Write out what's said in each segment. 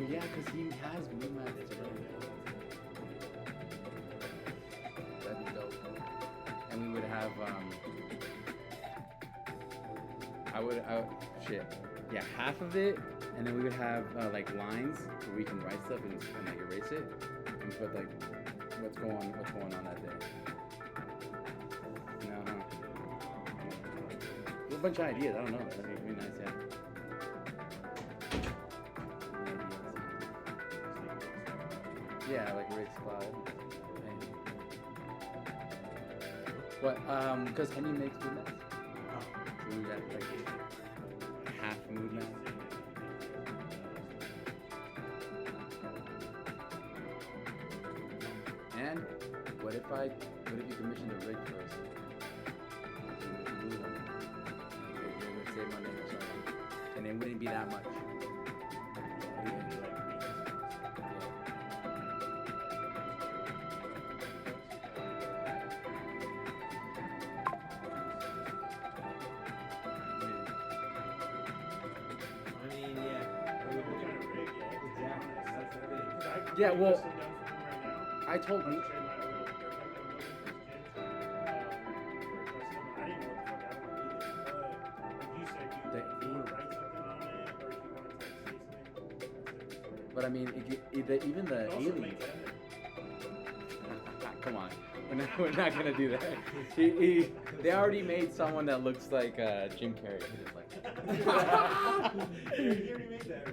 Yeah, because he has Moon Mats already. That'd be dope. And we would have, shit. Yeah, half of it, and then we would have like lines where we can write stuff and like erase it and put like what's going on that day. A bunch of ideas. I don't know. That'd be nice, yeah. Yeah, like Rick's Cloud. What? Because Henny makes mood mats. So we got like half mood mats. And what if you commissioned a rig first? Say my name, sorry. And it wouldn't be that much. Yeah, well, I told me. But I mean, even the aliens. Come on, we're not gonna do that. They already made someone that looks like Jim Carrey. He already made that.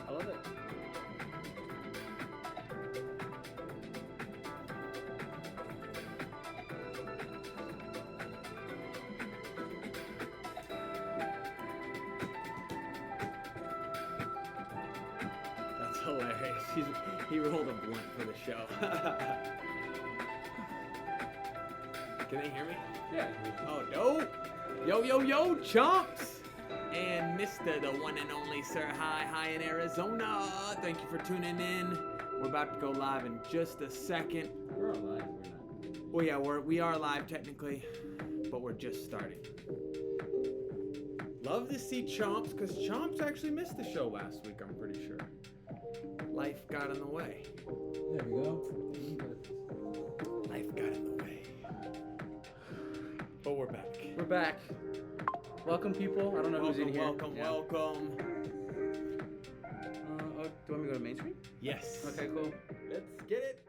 I love it. That's hilarious. He rolled a blunt for the show. Can they hear me? Yeah. Oh, dope. Yo, chumps. And Mr. the one and only Sir Hi in Arizona. Thank you for tuning in. We're about to go live in just a second. We're alive. We're not. Well, yeah, we are live technically, but we're just starting. Love to see Chomps, because Chomps actually missed the show last week, I'm pretty sure. Life got in the way. There we go. Life got in the way. But we're back. We're back. Welcome, people. I don't know who's in here. Welcome. Do you want me to go to Main Street? Yes. Okay, cool. Let's get it.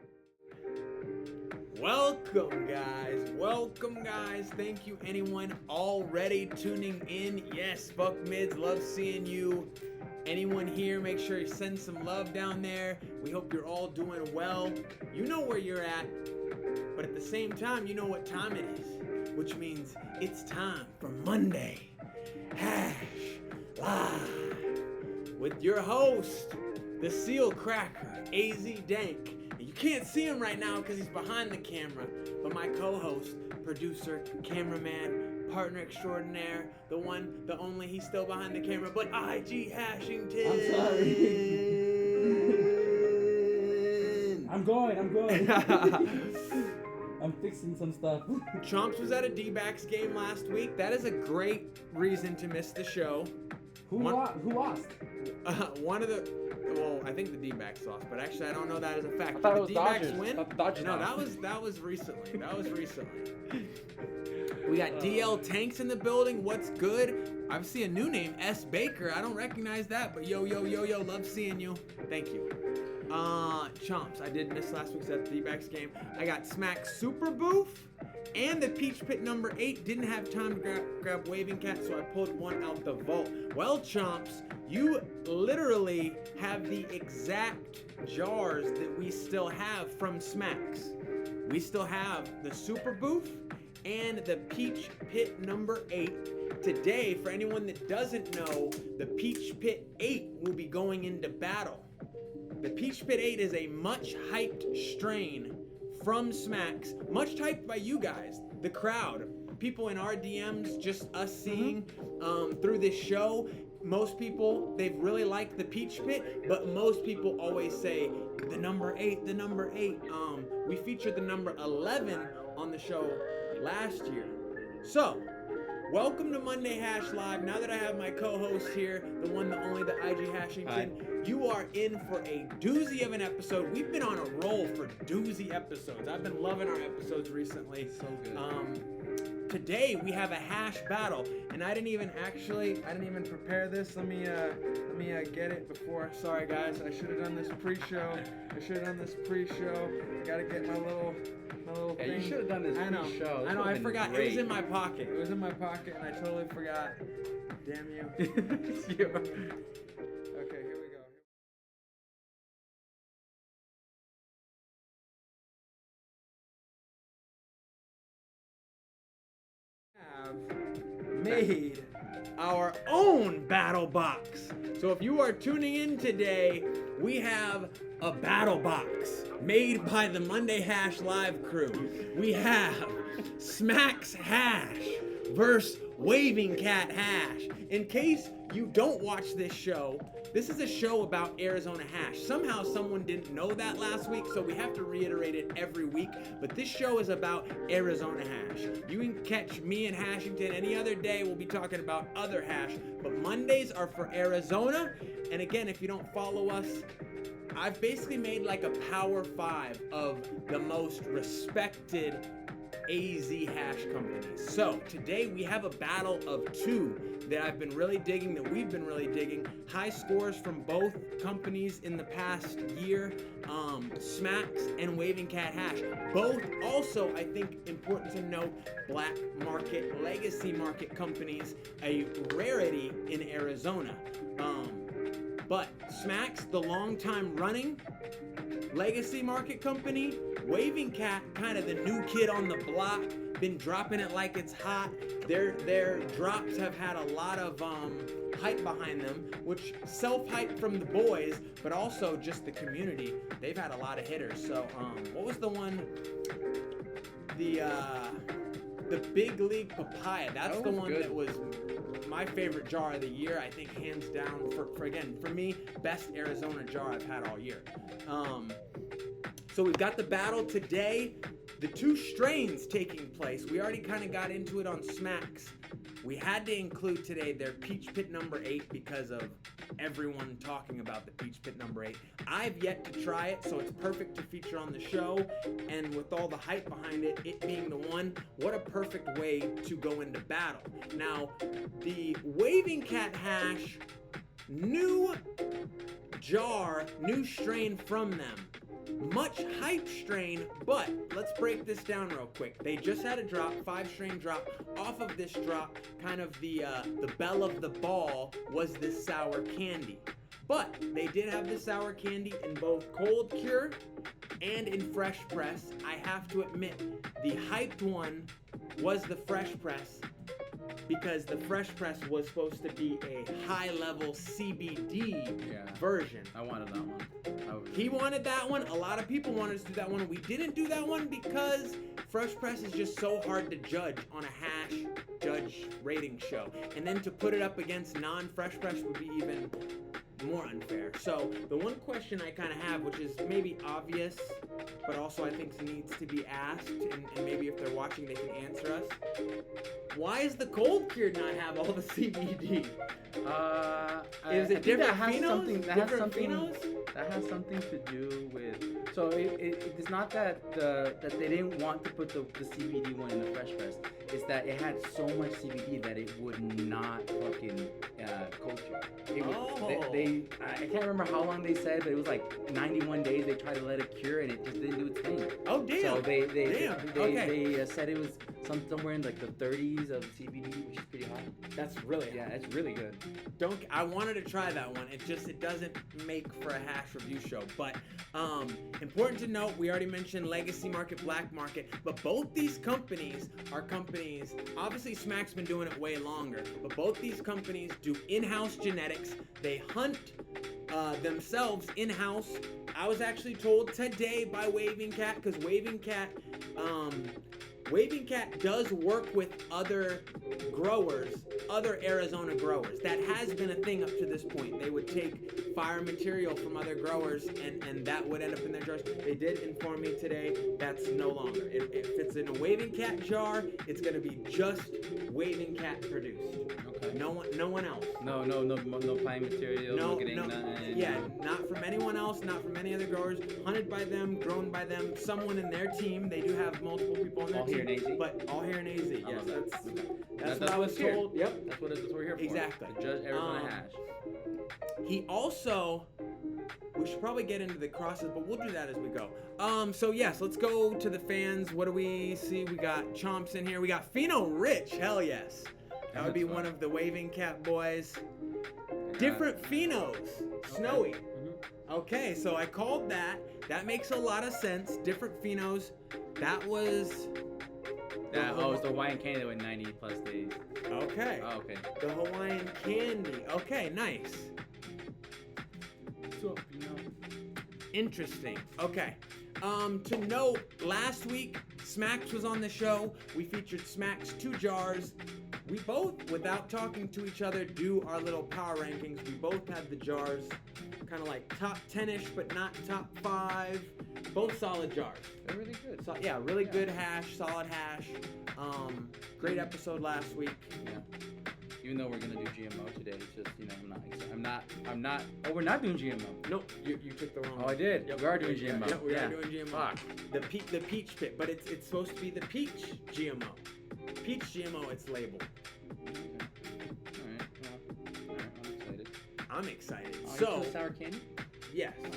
Welcome, guys. Thank you, anyone already tuning in. Yes, Buck Mids, love seeing you. Anyone here, make sure you send some love down there. We hope you're all doing well. You know where you're at, but at the same time, you know what time it is, which means it's time for Monday Hash Live with your host, the Seal Cracker, AZ Dank. You can't see him right now because he's behind the camera, but my co-host, producer, cameraman, partner extraordinaire, the one, the only, he's still behind the camera, but IG Hashington. I'm sorry. I'm going. I'm fixing some stuff. Chomps was at a D-backs game last week. That is a great reason to miss the show. Who lost? One of the... Well, I think the D-backs lost, but actually I don't know that as a fact. I thought Did it was the D-backs Dodgers. win? I thought the Dodgers No, lost. that was recently. We got DL Tanks in the building. What's good? I see a new name, S. Baker. I don't recognize that, but yo, love seeing you. Thank you. Chomps, I did miss last week's at the D-backs game. I got Smack Super Boof and the Peach Pit number 8. Didn't have time to grab Waving Cat, so I pulled one out the vault. Well, Chomps, you literally have the exact jars that we still have from Smacks. We still have the Super Boof and the Peach Pit number 8. Today, for anyone that doesn't know, the Peach Pit 8 will be going into battle. The Peach Pit 8 is a much hyped strain from Smacks, much hyped by you guys, the crowd, people in our DMs, just us seeing through this show. Most people, they've really liked the Peach Pit, but most people always say the number 8, the number 8. We featured the number 11 on the show last year. So, welcome to Monday Hash Live. Now that I have my co-host here, the one, the only, the IG Hashington, Hi. you are in for a doozy of an episode. We've been on a roll for doozy episodes. I've been loving our episodes recently. So good. Today we have a hash battle, and I didn't even prepare this. Let me get it before. Sorry guys, I should have done this pre-show. I gotta get my little Yeah, thing. you should have done this I know. pre-show. I know. I forgot. It Great. was in my pocket. And I totally forgot. Damn you. Okay, here we go. Have made our own battle box. So if you are tuning in today, we have a battle box made by the Monday Hash Live crew. We have Smacks Hash versus Waving Cat Hash. In case you don't watch this show, this is a show about Arizona hash. Somehow someone didn't know that last week, so we have to reiterate it every week. But this show is about Arizona hash. You can catch me and Hashington any other day. We'll be talking about other hash. But Mondays are for Arizona. And again, if you don't follow us, I've basically made like a power 5 of the most respected AZ hash companies. So today we have a battle of 2 that I've been really digging, that we've been really digging. High scores from both companies in the past year, Smacks and Waving Cat Hash. Both also, I think, important to note, black market, legacy market companies, a rarity in Arizona. But Smacks, the long time running legacy market company, Waving Cat, kind of the new kid on the block, been dropping it like it's hot. Their drops have had a lot of hype behind them, which self-hype from the boys, but also just the community. They've had a lot of hitters. So what was the one? The Big League Papaya. That's the one that was my favorite jar of the year. I think hands down for me, best Arizona jar I've had all year. So we've got the battle today. The 2 strains taking place. We already kind of got into it on Smacks. We had to include today their Peach Pit number 8 because of everyone talking about the Peach Pit number 8. I've yet to try it, so it's perfect to feature on the show. And with all the hype behind it, it being the one, what a perfect way to go into battle. Now, the Waving Cat Hash, new jar, new strain from them. Much hype strain, but let's break this down real quick. They just had a drop, 5 strain drop. Off of this drop, kind of the belle of the ball was this sour candy. But they did have the sour candy in both cold cure and in fresh press. I have to admit, the hyped one was the fresh press, because the fresh press was supposed to be a high-level CBD version. I wanted that one. He wanted that one. A lot of people wanted us to do that one. We didn't do that one because fresh press is just so hard to judge on a hash judge rating show. And then to put it up against non-fresh press would be even more unfair. So the one question I kind of have, which is maybe obvious, but also I think needs to be asked, and maybe if they're watching they can answer us. Why does the cold cured not have all the CBD? Is it different phenos? That has something to do with. So it's not that they didn't want to put the CBD one in the fresh press. It's that it had so much CBD that it would not fucking cold cure. It would, I can't remember how long they said, but it was like 91 days. They tried to let it cure and it just didn't do its thing. Oh damn! So they said it was somewhere in like the 30s of CBD, which is pretty high. That's really Yeah, it's really good. I wanted to try that one. It doesn't make for a hash review show. But important to note, we already mentioned legacy market, black market, but both these companies are companies. Obviously, Smack's been doing it way longer, but both these companies do in-house genetics. They hunt themselves in-house. I was actually told today by Waving Cat, because Waving Cat does work with other growers, other Arizona growers. That has been a thing up to this point. They would take fire material from other growers and that would end up in their jars. They did inform me today that's no longer. If it's in a Waving Cat jar, it's going to be just Waving Cat produced. Okay. No one else. No pine material. No, getting no, nothing. yeah, not from anyone else, not from any other growers. Hunted by them, grown by them, someone in their team. They do have multiple people on their All team. here in AZ? But all here in AZ, I yes. love that. That's That's what I was what's here. told. Yep. That's what we're here for. Exactly. The Judge Arizona hash. He also, we should probably get into the crosses, but we'll do that as we go. So yes, let's go to the fans. What do we see? We got Chomps in here. We got Pheno Rich. Hell yes. That would be That's one fun. of the Waving Cat boys. Different Phenos. Snowy. Mhm. Okay, so I called that. That makes a lot of sense. Different Phenos. That was. It's the Hawaiian candy that went 90 plus days. Okay. Oh, okay. The Hawaiian candy. Okay, nice. So, you know. Interesting. Okay. To note, last week, Smacks was on the show. We featured Smacks 2 jars. We both, without talking to each other, do our little power rankings. We both had the jars kind of like top 10-ish, but not top 5. Both solid jars. They're really good. So, yeah, really good hash, solid hash. Great episode last week. Yeah. Even though we're gonna do GMO today, it's just I'm not. Oh, we're not doing GMO. Nope, you took the wrong Oh, one. I did. Yep. We are doing GMO. Yep, we yeah. are doing GMO. Fuck. The peach pit, but it's supposed to be the peach GMO. Peach GMO, it's labeled. Okay. All right. I'm excited. I'm excited. Oh, you So, chose sour candy? yes, Oh.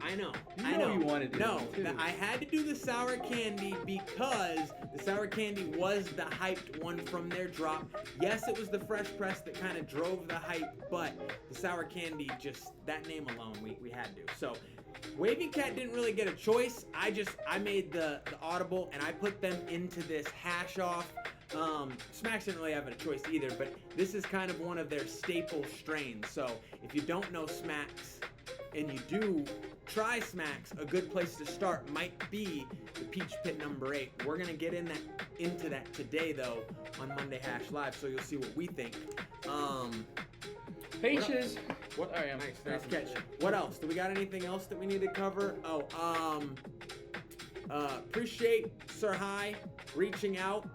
I know. You I know know. you wanted to No, do it, too. I had to do the sour candy because the sour candy was the hyped one from their drop. Yes, it was the fresh press that kind of drove the hype, but the sour candy, just that name alone, we had to. So, Waving Cat didn't really get a choice. I made the audible and I put them into this hash off. Smacks didn't really have a choice either, but this is kind of one of their staple strains. So if you don't know Smacks and you do try Smacks, a good place to start might be the Peach Pit number 8. We're gonna get into that today though on Monday Hash Live, so you'll see what we think. Peaches. What? All right, Nice catch. What else? Do we got anything else that we need to cover? Appreciate Sir High reaching out.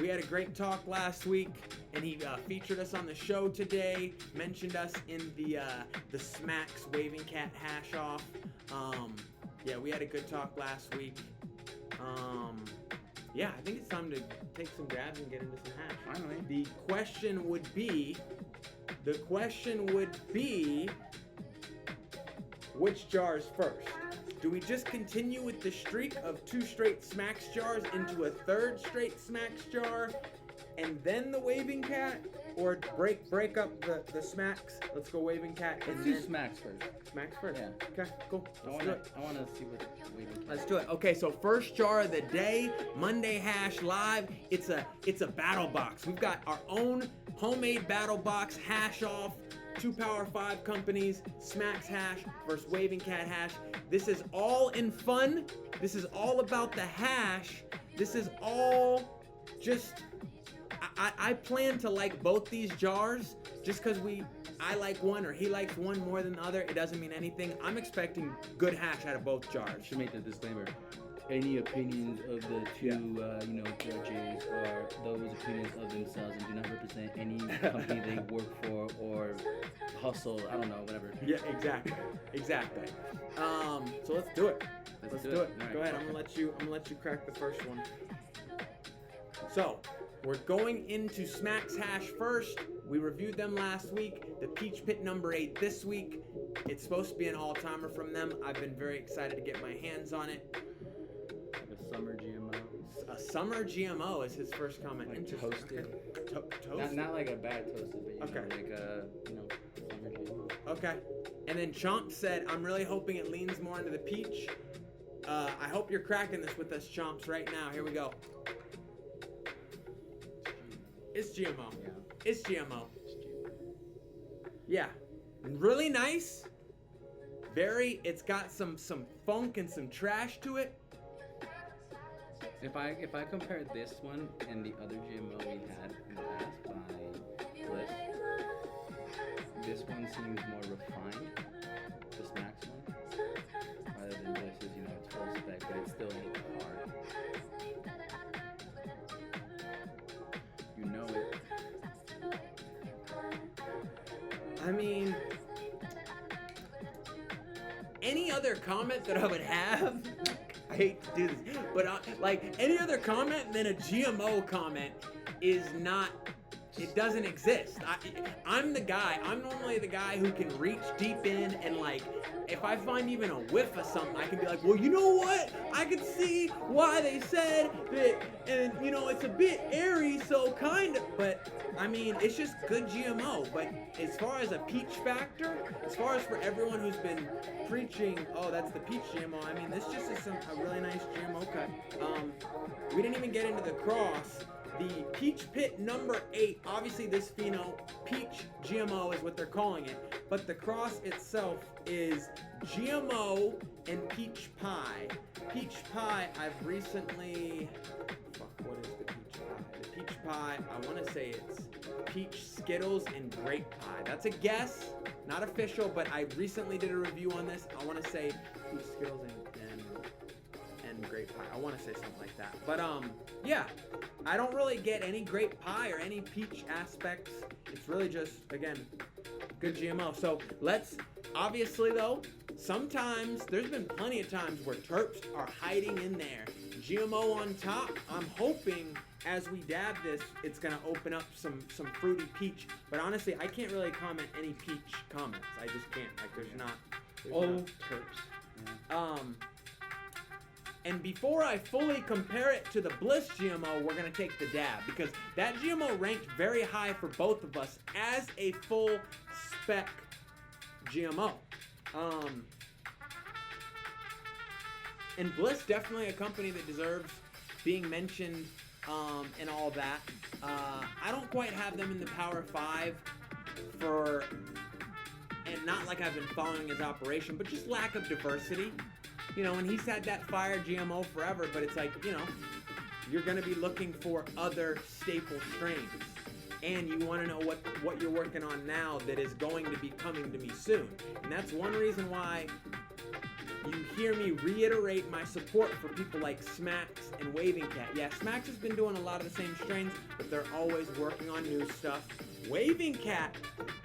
We had a great talk last week, and he featured us on the show today. Mentioned us in the Smacks Waving Cat hash off. Yeah, we had a good talk last week. Yeah, I think it's time to take some grabs and get into some hash. Finally. The question would be, which jars first? Do we just continue with the streak of 2 straight Smacks jars into a 3rd straight Smacks jar, and then the Waving Cat? Or break up the Smacks? Let's go Waving Cat and Let's do then Smacks first. Smacks first. Yeah. Okay, cool. I Let's do wanna it. see what Waving Cat. Let's do it. Okay, so first jar of the day, Monday Hash Live. It's a battle box. We've got our own homemade battle box hash off. 2 Power 5 companies, Smacks hash versus Waving Cat hash. This is all in fun. This is all about the hash. This is all just. I plan to like both these jars just because I like one or he likes one more than the other. It doesn't mean anything. I'm expecting good hash out of both jars. Should make the disclaimer. Any opinions of the 2, judges are those opinions of themselves and do not represent any company they work for or hustle. I don't know, whatever. Yeah, exactly. So let's do it. Let's do it. All right. Go ahead. I'm gonna let you crack the first one. So we're going into Smacks hash first. We reviewed them last week. The Peach Pit number 8 this week. It's supposed to be an all-timer from them. I've been very excited to get my hands on it. Like a summer GMO. A A summer GMO is his first comment. Like Interesting. toasted. Toast? Not like a bad toasted, but Okay. like a summer jam. Okay. And then Chomp said, I'm really hoping it leans more into the peach. I hope you're cracking this with us, Chomps, right now. Here we go. It's GMO. Yeah. It's GMO. Yeah. Really nice. It's got some funk and some trash to it. If I compare this one and the other GMO we had in the past by Bliss, this one seems more refined, this Max one, rather than Bliss's, it's full spec, but it's still hard. You know it. I mean, any other comment that I would have, I hate to do this, but like any other comment than a GMO comment is not, it doesn't exist. I'm the guy, I'm normally the guy who can reach deep in and like, if I find even a whiff of something, I can be like, well, you know what? I can see why they said that, and it's a bit airy, so kind of, but I mean, it's just good GMO. But as far as a peach factor, as far as for everyone who's been preaching, oh, that's the peach GMO, I mean, this just is a really nice GMO cut. We didn't even get into the cross. The Peach Pit number 8, obviously this pheno, peach GMO is what they're calling it, but the cross itself is GMO and peach pie. Peach pie, I've recently, what is the peach pie? The peach pie, I want to say it's peach Skittles and grape pie. That's a guess, not official, but I recently did a review on this. I want to say peach Skittles and grape pie. I want to say something like that. But yeah, I don't really get any grape pie or any peach aspects. It's really just, again, good GMO. So let's, obviously though, sometimes, there's been plenty of times where terps are hiding in there. GMO on top, I'm hoping as we dab this, it's gonna open up some fruity peach. But honestly, I can't really comment any peach comments. I just can't, like there's not. Terps. And before I fully compare it to the Bliss GMO, we're gonna take the dab because that GMO ranked very high for both of us as a full spec GMO. And Bliss, definitely a company that deserves being mentioned and all that. I don't quite have them in the Power 5 and not like I've been following his operation, but just lack of diversity. And he's had that fire GMO forever, but it's like, you're going to be looking for other staple strains. And you want to know what you're working on now that is going to be coming to me soon. And that's one reason why you hear me reiterate my support for people like Smacks and Waving Cat. Yeah, Smacks has been doing a lot of the same strains, but they're always working on new stuff. Waving Cat,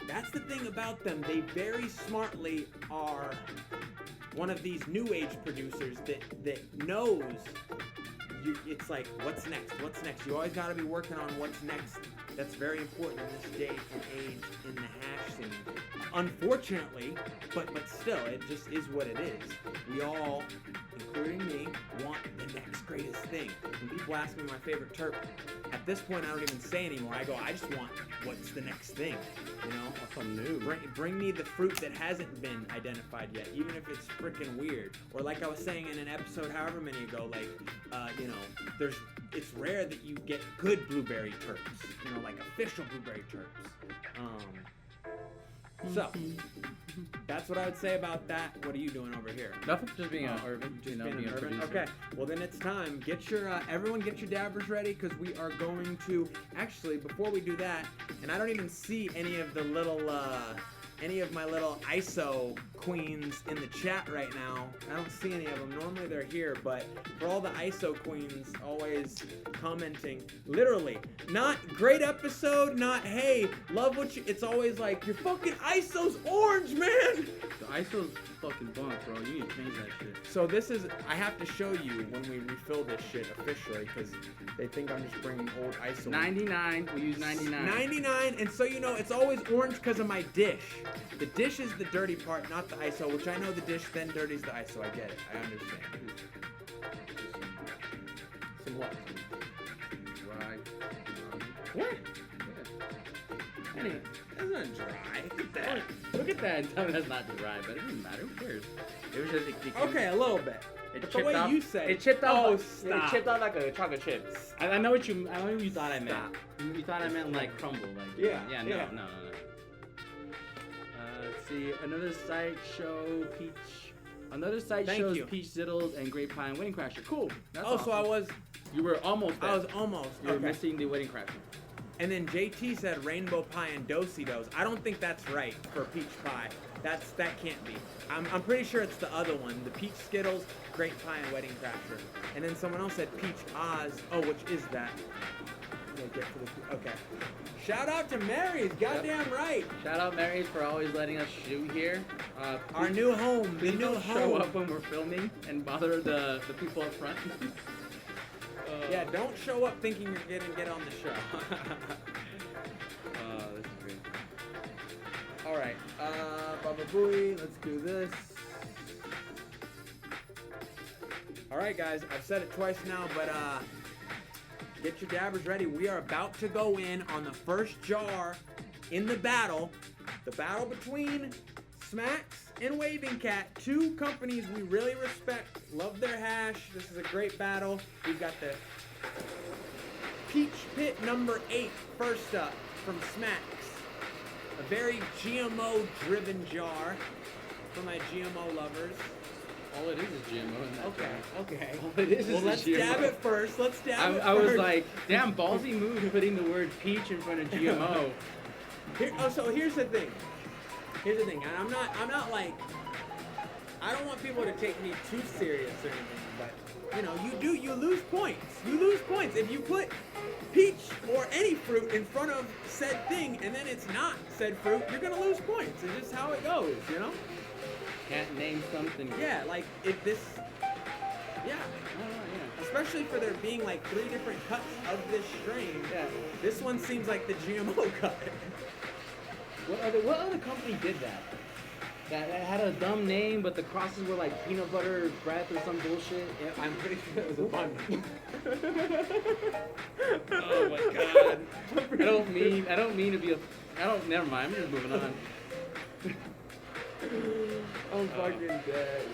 that's the thing about them. They very smartly are one of these new age producers that knows it's like, what's next? You always got to be working on what's next. That's very important in this day and age in the hash scene. Unfortunately, but still, it just is what it is. We all, including me, want the next greatest thing. When people ask me my favorite terp, at this point I don't even say anymore. I go, I just want what's the next thing, Something new. Bring me the fruit that hasn't been identified yet, even if it's freaking weird. Or like I was saying in an episode however many ago, like, it's rare that you get good blueberry terps, like official blueberry terps. So, that's what I would say about that. What are you doing over here? Nothing, just being an urban, Being being an a urban? producer. Okay, well then it's time. Everyone get your dabbers ready because we are going to, actually, before we do that, and I don't even see any of the little, any of my little ISO queens in the chat right now. I don't see any of them. Normally they're here, but for all the ISO queens always commenting, literally, not great episode, not hey, love what you, it's always like, your fucking ISO's orange, man! The ISO's fucking bunk, bro. You need to change that shit. So this is, I have to show you when we refill this shit officially, because they think I'm just bringing old ISO. 99. We use 99. 99, and so it's always orange because of my dish. The dish is the dirty part, not the ISO, which I know the dish then dirties the ISO. I get it. I understand. Some what? Dry. What? Anyway, That's not dry. Look at that. look at that and tell me that's not dry, but it doesn't matter. Who cares? It was just Okay, a little bit. It But chipped the way off. you said It chipped off. Oh, It stop. chipped off like a chocolate chip. I know what you. I know what you thought I meant. Stop. You thought I meant like crumble, like. Yeah, Yeah. yeah. No. Let's see. Another site show peach. Another site Thank shows you. peach zittles and grape pine wedding crasher. Cool. That's Oh, so I awesome. was You were almost. There. I was almost. You were Okay. missing the wedding crasher. And then JT said rainbow pie and do-si-dos. I don't think that's right for peach pie. That can't be. I'm pretty sure it's the other one, the peach Skittles, grape pie, and wedding crasher. And then someone else said peach Oz. Oh, which is that? Okay. Shout out to Mary's. Goddamn right. Shout out Mary's for always letting us shoot here. Our Please- new home. The please new don't home. show up when we're filming and bother the people up front. Yeah, don't show up thinking you're gonna get on the show. This is great. All right, Baba Booey, let's do this. All right, guys, I've said it twice now, but get your dabbers ready. We are about to go in on the first jar in the battle between Smacks and Waving Cat, two companies we really respect, love their hash. This is a great battle. We've got the Peach Pit number 8 first up from Smacks. A very GMO-driven jar for my GMO lovers. All it is GMO in that Okay. All it is Well, let's GMO. dab it first. Let's dab it I was first. like, damn, ballsy move putting the word peach in front of GMO. So here's the thing. And I'm not like, I don't want people to take me too serious or anything, but you lose points. You lose points if you put peach or any fruit in front of said thing and then it's not said fruit, you're gonna lose points. It's just how it goes, you know? Can't name something. Yeah, like if this, yeah. Oh, yeah. Especially for there being like 3 different cuts of this strain. Yeah. This one seems like the GMO cut. What other company did that? That had a dumb name, but the crosses were like peanut butter breath or some bullshit. Yeah, I'm pretty sure it was a bun. Oh my god. I don't mean to be never mind, I'm just moving on. I'm fucking dead.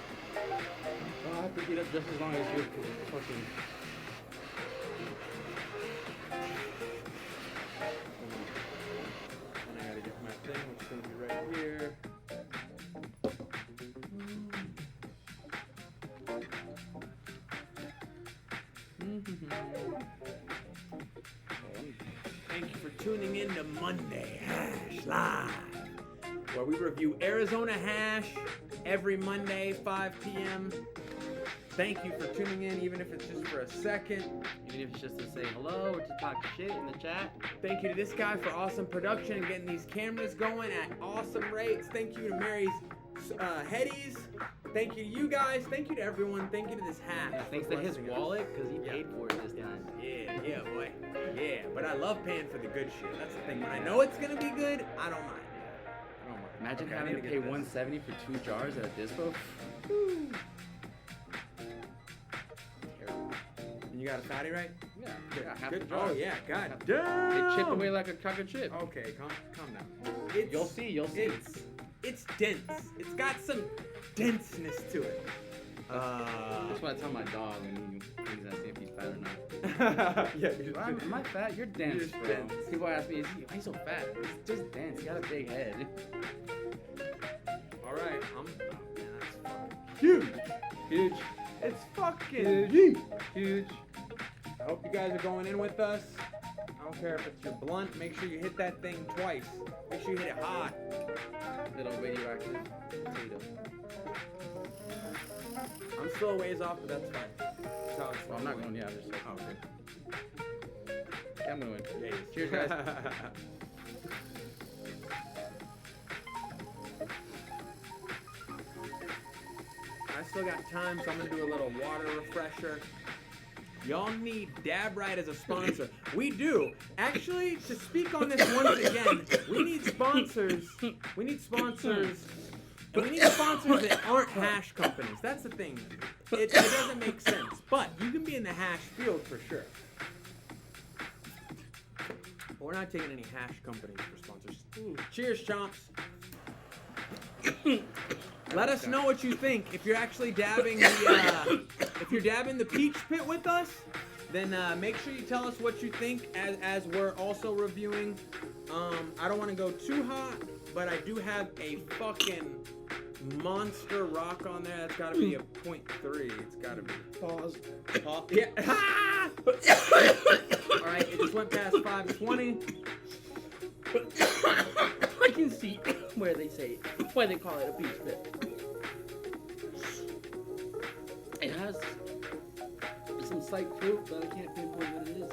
Oh, I have to get up just as long as you. Fucking. And I gotta get my thing, which is gonna be right here. Thank you for tuning in to Monday Hash Live, where we review Arizona hash every Monday, 5 p.m. Thank you for tuning in, even if it's just for a second. Even if it's just to say hello or to talk shit in the chat. Thank you to this guy for awesome production and getting these cameras going at awesome rates. Thank you to Mary's Headies. Thank you to you guys. Thank you to everyone. Thank you to this hash. Yeah, thanks for to his blessing us. wallet, because he Yeah. paid for it this time. Yeah, boy. Yeah, but I love paying for the good shit. That's the thing. When I know it's gonna be good, I don't mind. I don't mind. Imagine Okay, I having need to to pay get this. $170 for 2 jars at a dispo. Terrible. And you got a fatty, right? Yeah, half Good. the jar. Oh yeah, god Half- damn. It chipped away like a chocolate chip. Okay, calm down. It's, You'll see, you'll see. It's dense. It's got some denseness to it. That's what I tell my dog when he's asking if he's fat or not. Yeah, Am I fat? You're dense, You're bro. dense. People ask me, why are you so fat? It's just dense. You got a big head. All right, oh, man, that's fucking huge. Huge. It's fucking huge. Huge. I hope you guys are going in with us. I don't care if it's your blunt. Make sure you hit that thing twice. Make sure you hit it hard. Little radioactive potato. I'm still a ways off, but that's fine. That's how it's Well, I'm not going, yeah, I'm just like, Oh, okay. yeah, I'm gonna win. Yes. Cheers, guys. I still got time, so I'm gonna do a little water refresher. Y'all need Dab Right as a sponsor. We do. Actually, to speak on this once again, we need sponsors. We need sponsors. And we need sponsors that aren't hash companies. That's the thing. It doesn't make sense. But you can be in the hash field for sure. But we're not taking any hash companies for sponsors. Cheers, chomps. Let us know what you think. If you're actually dabbing the peach pit with us, then make sure you tell us what you think as we're also reviewing. I don't want to go too hot, but I do have a fucking monster rock on there. That's got to be a 0.3. It's got to be. Pause. Yeah. All right. It just went past 520. I can see where they call it a peach pit. It has some slight fruit, but I can't pinpoint what it is.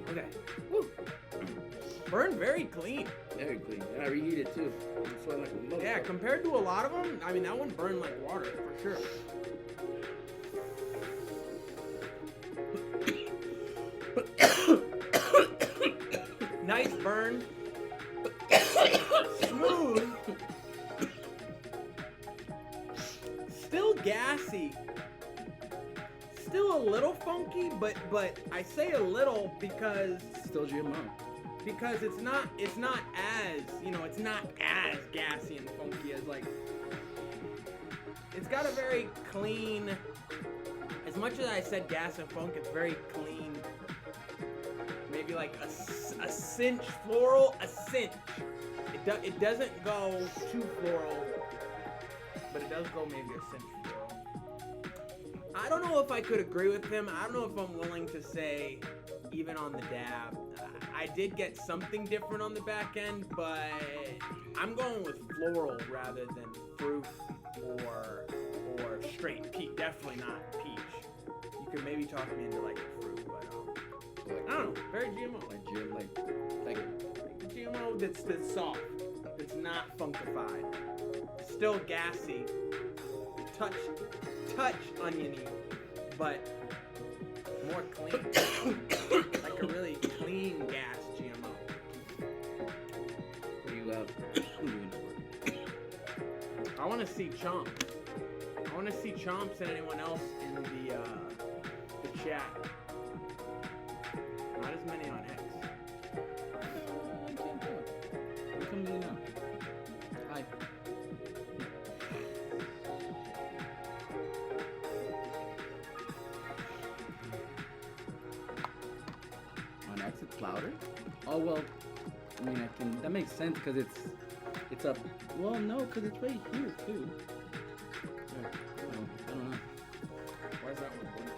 Okay. Woo. Burned very clean. Very clean. And I reheat it too. I'm sweating like a motherfucker. Yeah, compared to a lot of them, I mean, that one burned like water, for sure. Nice burn. Smooth. Still gassy. Still a little funky, but I say a little because Still GMO. it's not as, it's not as gassy and funky as like, it's got a very clean, as much as I said gas and funk, it's very clean, maybe like a cinch floral, a cinch. It doesn't go too floral, but it does go maybe a cinch floral. I don't know if I could agree with him. I don't know if I'm willing to say even on the dab. I did get something different on the back end, but I'm going with floral rather than fruit or straight peach. Definitely not peach. You could maybe talk me into like a fruit, but I don't know. Very GMO. Like GMO that's soft. It's not funkified. Still gassy. Touch oniony, but more clean. Like a really clean gas GMO. What do you doing for? I want to see Chomps. I want to see Chomps and anyone else in the chat. Not as many on X. I can't tell. What comes in now? Hi. On X it's louder? Oh well, I mean that makes sense because it's up. Well no, because it's right here too. Yeah, I don't know. Why is that one blinking?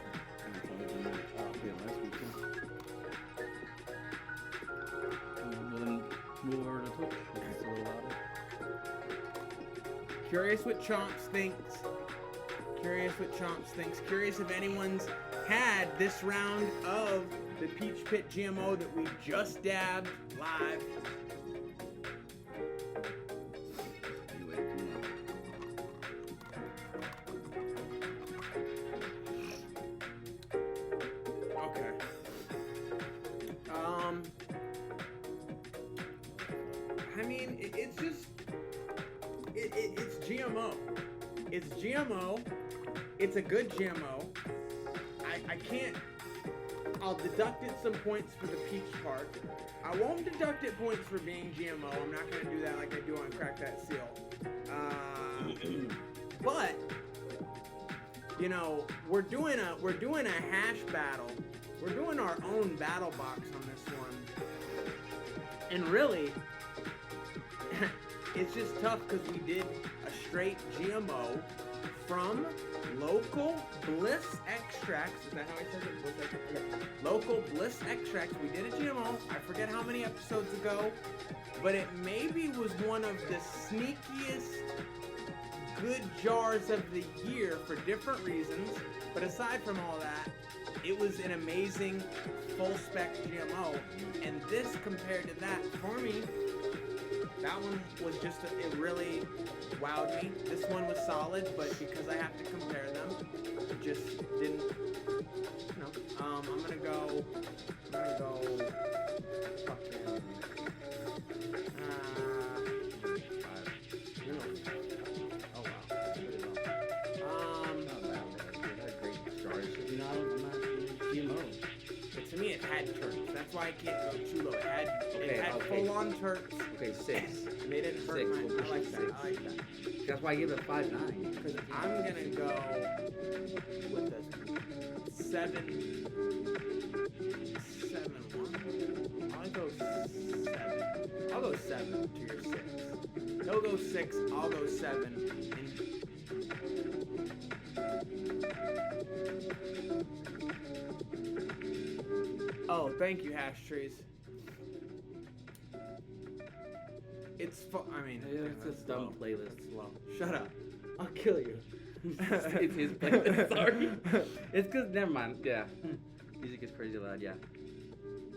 Move over to Twitch. It's a little louder. Curious what Chomps thinks. Curious if anyone's had this round of the Peach Pit GMO that we just dabbed live. Okay. I mean, it's just it's GMO. It's GMO. It's a good GMO. I can't. I'll deduct it some points for the peach part. I won't deduct it points for being GMO. I'm not gonna do that like I do on Crack That Seal. But you know, we're doing a hash battle. We're doing our own battle box on this one. And really, it's just tough because we did a straight GMO from Local Bliss Extracts. Is that how I said it? Bliss Extracts? Yeah. Local Bliss Extracts. We did a GMO. I forget how many episodes ago, but it maybe was one of the sneakiest good jars of the year for different reasons. But aside from all that, it was an amazing full spec GMO. And this compared to that, for me, that one was just, it really wowed me. This one was solid, but because I have to compare them, it just didn't, you know. I'm gonna go, fuck yeah. Oh wow. That's pretty low. Not bad. They had great jars. You know, I'm not GMO. But to me, it had turks. That's why I can't go too low. It had Okay. full-on turks. Okay, 6. And they didn't hurt 6. my, We'll push I like it that. 6. I like that. That's why I give it 5.9. Because I'm gonna go with a 7. 7-1. I'll go 7. I'll go 7 to your 6. He'll go 6. I'll go 7. Oh, thank you, Hash Trees. It's I mean, It's a dumb playlist. That's low. Shut up. I'll kill you. It's his playlist. Sorry. It's because, never mind. Yeah. Music is crazy loud. Yeah.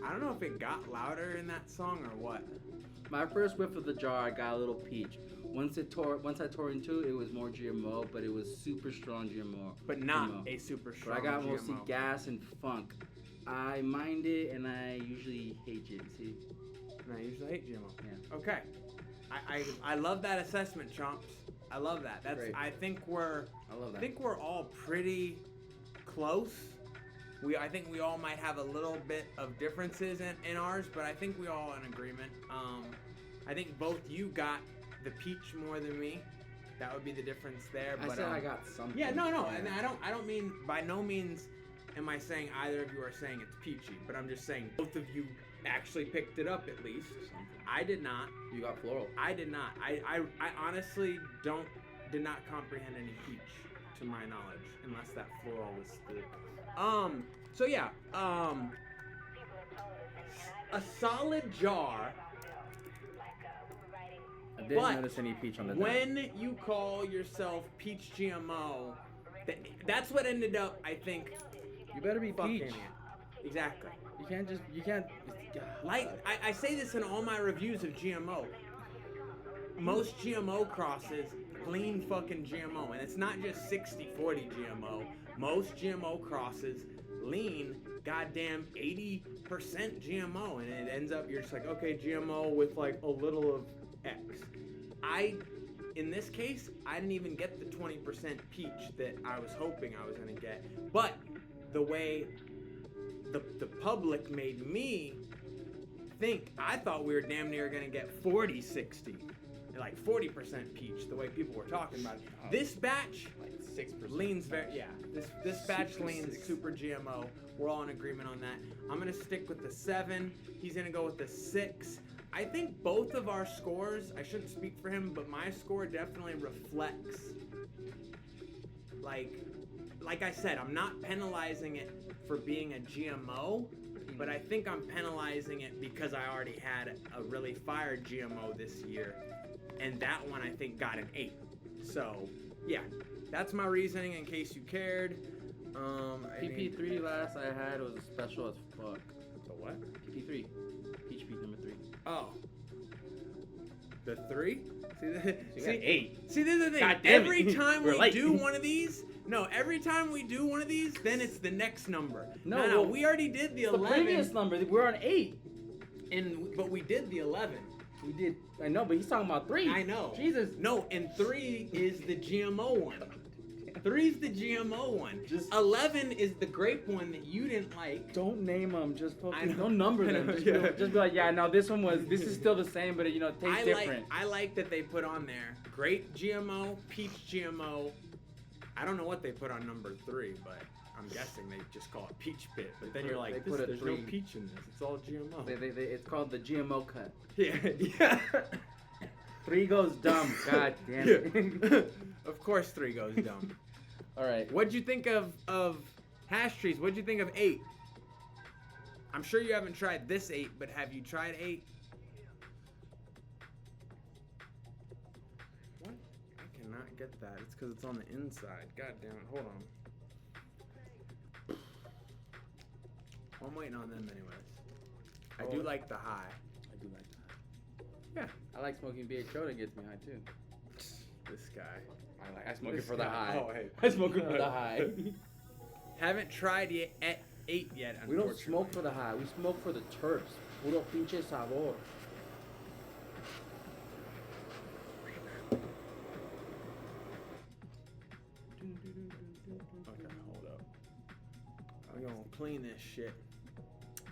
I don't know if it got louder in that song or what. My first whiff of the jar, I got a little peach. Once I tore into it, it was more GMO, but it was super strong GMO. But not GMO. a super strong But I got GMO. mostly gas and funk. I mind it, and I usually hate it. See? And I usually hate GMO. Yeah. Okay. I love that assessment, chomps. I love that. That's Great. I think I love that. we're all pretty close. I think we all might have a little bit of differences in ours, but I think we all in agreement. I think both you got the peach more than me. That would be the difference there. I But said I got something. yeah, no, Yeah. and I don't mean, by no means am I saying either of you are saying it's peachy, but I'm just saying both of you actually picked it up at least. Something. I did not. You got floral. I did not. I honestly did not comprehend any peach to my knowledge, unless that floral was the. So yeah. A solid jar. I didn't But notice any peach on the when you call yourself Peach GMO, that's what ended up, I think, You better be fucking peach. it. Exactly. You can't. Like, I say this in all my reviews of GMO. Most GMO crosses clean fucking GMO. And it's not just 60-40 GMO. Most GMO crosses lean goddamn 80% GMO. And it ends up, you're just like, okay, GMO with like a little of X. In this case, I didn't even get the 20% peach that I was hoping I was going to get. But the way the public made me think, I thought we were damn near going to get 40-60. Like 40% peach, the way people were talking about it. This batch Like 6%. leans very, yeah. This batch Super leans six. super GMO. We're all in agreement on that. I'm gonna stick with the 7. He's gonna go with the 6. I think both of our scores, I shouldn't speak for him, but my score definitely reflects, like I said, I'm not penalizing it for being a GMO, but I think I'm penalizing it because I already had a really fire GMO this year, and that one I think got an 8. So, yeah, that's my reasoning in case you cared. PP3 last I had was special as fuck. The what? PP3. Peach Peach number 3. Oh. The 3? See, you got 8. See, this is the thing. God damn it. Every time We're we late. do one of these, every time we do one of these, then it's the next number. No, No, well, we already did the The 11. previous number, we're on 8. But we did the 11. We did. I know, but he's talking about 3. I know. Jesus. No, and 3 is the GMO one. 3's the GMO one. Just- 11 is the grape one that you didn't like. Don't name them. Just I fucking know. don't number I them. know, Just, yeah. just be like, yeah, no, this is still the same, but it, tastes different. I like that they put on there grape GMO, peach GMO, I don't know what they put on number 3, but I'm guessing they just call it Peach Pit. But then you're They like, put a there's no 3. peach in this. It's all GMO. It's called the GMO cut. Yeah, yeah. 3 goes dumb. God damn it. Yeah. Of course 3 goes dumb. All right. What'd you think of Hash Trees? What'd you think of 8? I'm sure you haven't tried this 8, but have you tried 8? What? I cannot get that. It's because it's on the inside. God damn it. Hold on. I'm waiting on them anyways. I do like the high. I do like that. Yeah. I like smoking BHO. That gets me high too. This guy. I smoke it This for the guy. high. Oh, hey. I smoke it for the high. Haven't tried yet at 8 yet, We don't unfortunately. smoke for the high. We smoke for the terps. Puro pinche sabor. Okay, hold up. I'm gonna clean this shit.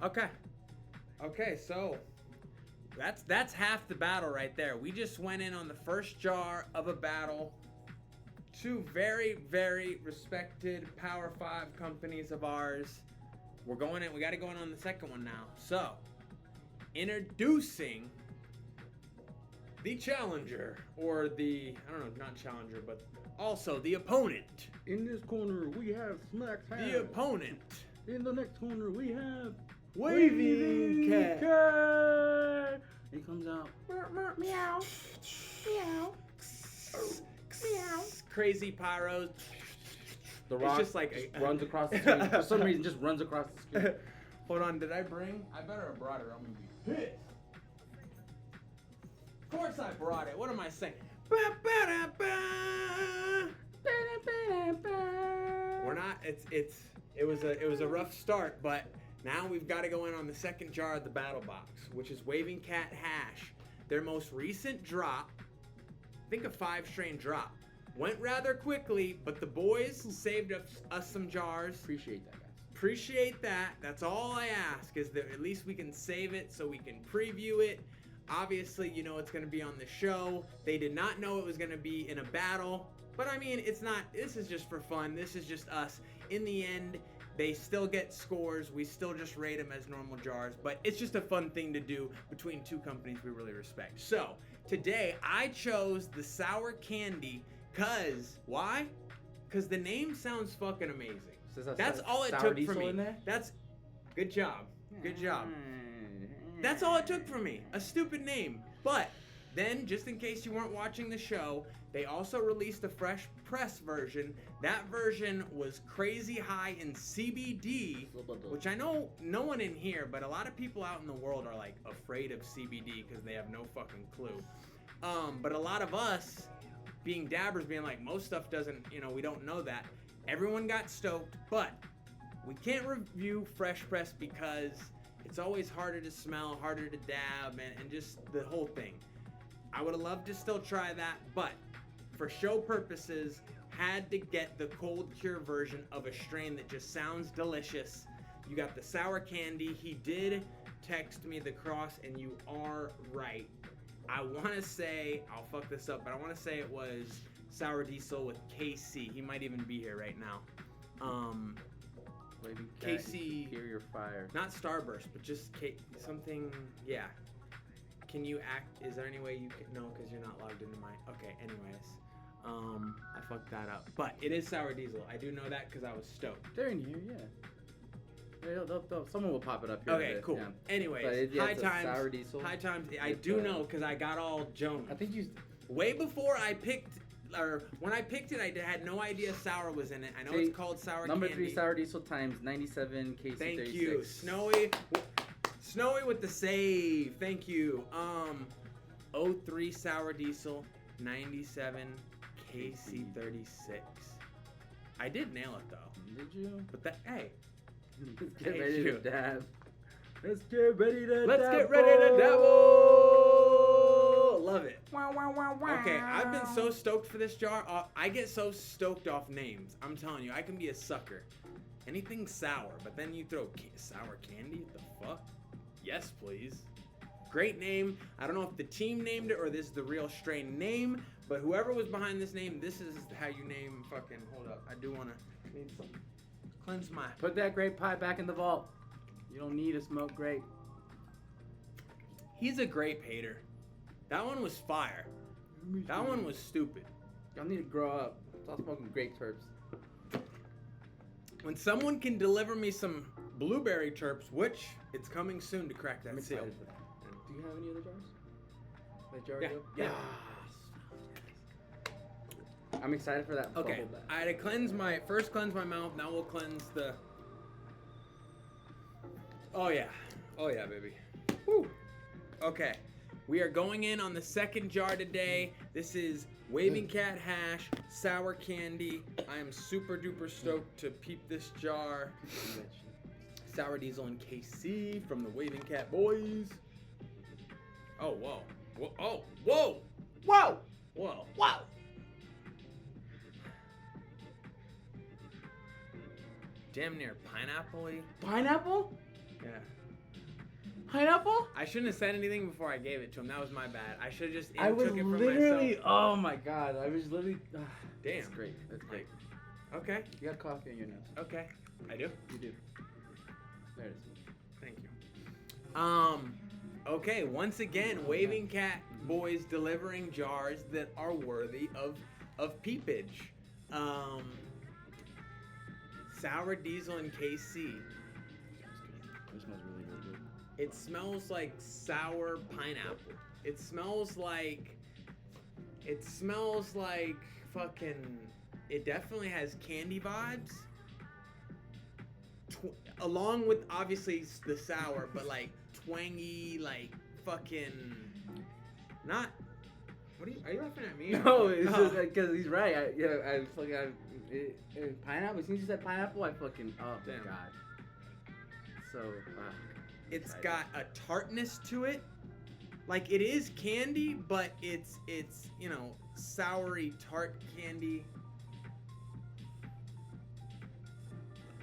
Okay. Okay, so that's half the battle right there. We just went in on the first jar of a battle. 2 very, very respected Power 5 companies of ours. We're going in. We got to go in on the second one now. So, introducing the challenger, or the, I don't know, not challenger, but also the opponent. In this corner, we have Smack Town. The opponent. In the next corner, we have Waving Cat. He comes out. Meow. Meow. Meow. Crazy pyros. The It's Rock just like just runs across the screen. For some reason, just runs across the screen. Hold on, did I bring? I better have brought it. I'm gonna be pissed. Of course I brought it. What am I saying? We're not. It was a rough start, but now we've got to go in on the second jar of the battle box, which is Waving Cat Hash. Their most recent drop. I think a 5-strain drop. Went rather quickly, but the boys saved us some jars. Appreciate that, guys. Appreciate that. That's all I ask, is that at least we can save it so we can preview it. Obviously, you know it's going to be on the show. They did not know it was going to be in a battle, but I mean, it's not. This is just for fun. This is just us. In the end, they still get scores. We still just rate them as normal jars, but it's just a fun thing to do between 2 companies we really respect. So today I chose the Sour Candy. Cause why? Cause the name sounds fucking amazing. That's all it sour took diesel for me. in there? That's good job. Good job. That's all it took for me. A stupid name. But then, just in case you weren't watching the show, they also released a fresh press version. That version was crazy high in CBD, which I know no one in here, but a lot of people out in the world are like afraid of CBD because they have no fucking clue. But a lot of us, being dabbers, being like, most stuff doesn't, we don't know that. Everyone got stoked, but we can't review fresh press because it's always harder to smell, harder to dab, and just the whole thing. I would have loved to still try that, but for show purposes, had to get the cold cure version of a strain that just sounds delicious. You got the Sour Candy. He did text me the cross, and you are right. I want to say, I'll fuck this up, but I want to say it was Sour Diesel with KC. He might even be here right now. Waving Cat, KC, Interior Fire. not Starburst, but just something, yeah. Can you act, is there any way you can, no, because you're not logged into my, okay, anyways. I fucked that up. But it is Sour Diesel. I do know that because I was stoked. They're in here, yeah. Someone will pop it up here. Okay, cool. Yeah. Anyways, But high it's a times. Sour Diesel. High times. I with, do know because I got all Jones. I think you. Way before I picked, or when I picked it, I had no idea sour was in it. I know See, it's called Sour Number Candy. 3 Sour Diesel times 97 KC36. Thank you, Snowy with the save. Thank you. 03 Sour Diesel, 97 KC36. I did nail it though. Did you? But that, hey. Let's get Hey, ready you. to dab. Let's get ready to Let's dabble. get ready to dabble. Love it. Okay, I've been so stoked for this jar. I get so stoked off names. I'm telling you, I can be a sucker. Anything sour, but then you throw sour candy? What the fuck? Yes, please. Great name. I don't know if the team named it or this is the real strain name, But whoever was behind this name, this is how you name fucking. Hold up, I do wanna cleanse my. Put that grape pie back in the vault. You don't need a smoked grape. He's a grape hater. That one was fire. That one was stupid. Y'all need to grow up. Stop smoking grape terps. When someone can deliver me some blueberry terps, which it's coming soon to crack I'm that seal. excited for that. Do you have any other jars? That jar? Yeah, Joe? yeah. I'm excited for that. Okay, bubble bath. I had to first cleanse my mouth. Now we'll cleanse the. Oh yeah, baby. Woo. Okay, we are going in on the second jar today. This is Waving Cat Hash Sour Candy. I am super duper stoked to peep this jar. Sour Diesel and KC from the Waving Cat Boys. Oh whoa, whoa, oh whoa, Whoa! whoa. Whoa! Damn near pineapple-y. Pineapple? Yeah. Pineapple? I shouldn't have said anything before I gave it to him. That was my bad. I should have just I was took it for literally. myself. Oh my god! I was literally. Damn. That's great. That's great. Okay. You got coffee on your nose. Okay. I do. You do. There it is. Thank you. Okay. Once again, Waving Cat Boys delivering jars that are worthy of peepage. Sour Diesel and KC. It smells really, really good. It smells like sour pineapple. It smells like fucking. It definitely has candy vibes. Along with obviously the sour, but like twangy, like fucking. Not. Are you laughing at me? No, it's just because he's right. Pineapple. As soon as you said pineapple, I fucking. Oh my Damn. god. So. It's excited. got a tartness to it. Like it is candy, but it's soury tart candy.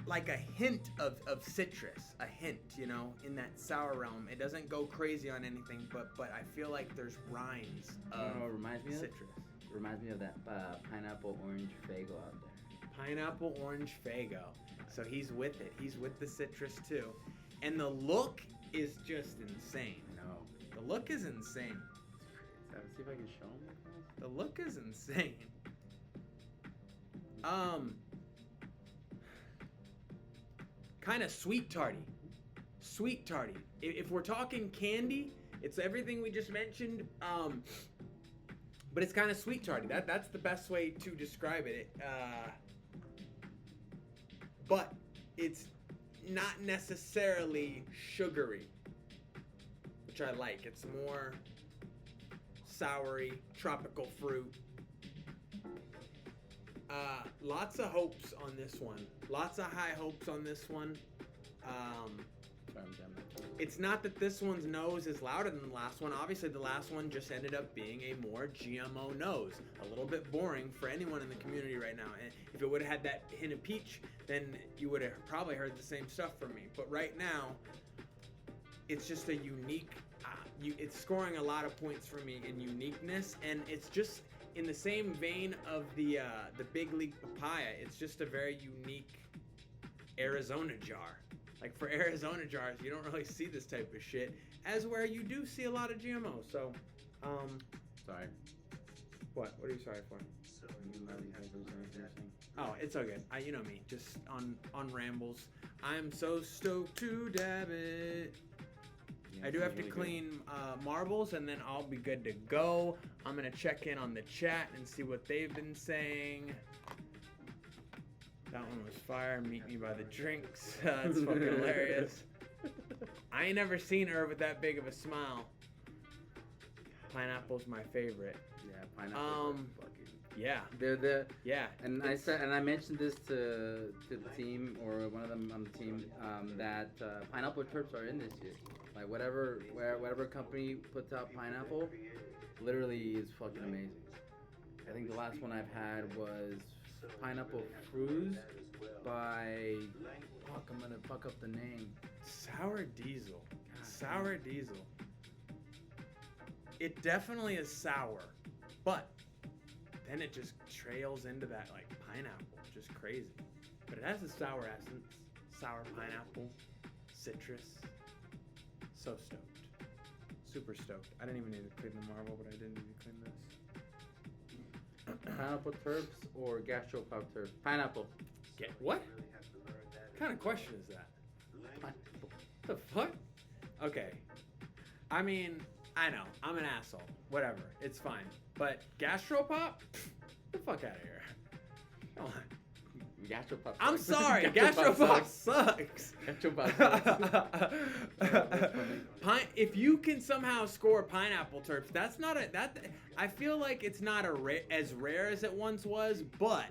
Like a hint of citrus, a hint, in that sour realm. It doesn't go crazy on anything, but I feel like there's rinds You know of what it reminds me of? citrus. It reminds me of that pineapple orange fago out there. Pineapple orange fago. So he's with it. He's with the citrus too. And the look is just insane. No. The look is insane. Let's see if I can show him. The look is insane. Kind of sweet tarty. Sweet tarty. If we're talking candy, it's everything we just mentioned. But it's kind of sweet tarty. That's the best way to describe it. But it's not necessarily sugary, which I like. It's more soury, tropical fruit. Lots of hopes on this one. Lots of high hopes on this one. Sorry, I'm jamming. It's not that this one's nose is louder than the last one. Obviously, the last one just ended up being a more GMO nose. A little bit boring for anyone in the community right now. And if it would have had that hint of peach, then you would have probably heard the same stuff from me. But right now, it's just a unique. It's scoring a lot of points for me in uniqueness, and it's just in the same vein of the Big League Papaya. It's just a very unique Arizona jar. Like for Arizona jars, you don't really see this type of shit, as where you do see a lot of GMO. So, Sorry. what? What are you sorry for? Oh, it's all good. You know me, just on rambles. I'm so stoked to dab it. Yeah, I do this have is to really clean marbles, and then I'll be good to go. I'm gonna check in on the chat and see what they've been saying. That one was fire. Meet me by the drinks. That's fucking hilarious. I ain't never seen her with that big of a smile. Pineapple's my favorite. Yeah, pineapple. Fucking. Yeah, They're yeah. and I said, and I mentioned this to the team or one of them on the team that pineapple terps are in this year. Like whatever company puts out pineapple, literally is fucking amazing. I think the last one I've had was Pineapple Fruze by. Fuck, I'm gonna fuck up the name. Sour Diesel. Sour Diesel. It definitely is sour, but then it just trails into that like pineapple, just crazy. But it has a sour essence, sour pineapple, citrus. So stoked, super stoked. I didn't even need to clean the marble, but I did need to clean this. Pineapple turps or gastropop turps? Pineapple. Get what? What kind of question is that? Pineapple. What the fuck? Okay. I mean, I know. I'm an asshole. Whatever. It's fine. But gastropop? Get the fuck out of here. Come on. Gastropop. I'm sucks. sorry. Gastropop Gastropop sucks. Gastropop sucks. If you can somehow score pineapple terps, that's not a that. I feel like it's not as rare as it once was. But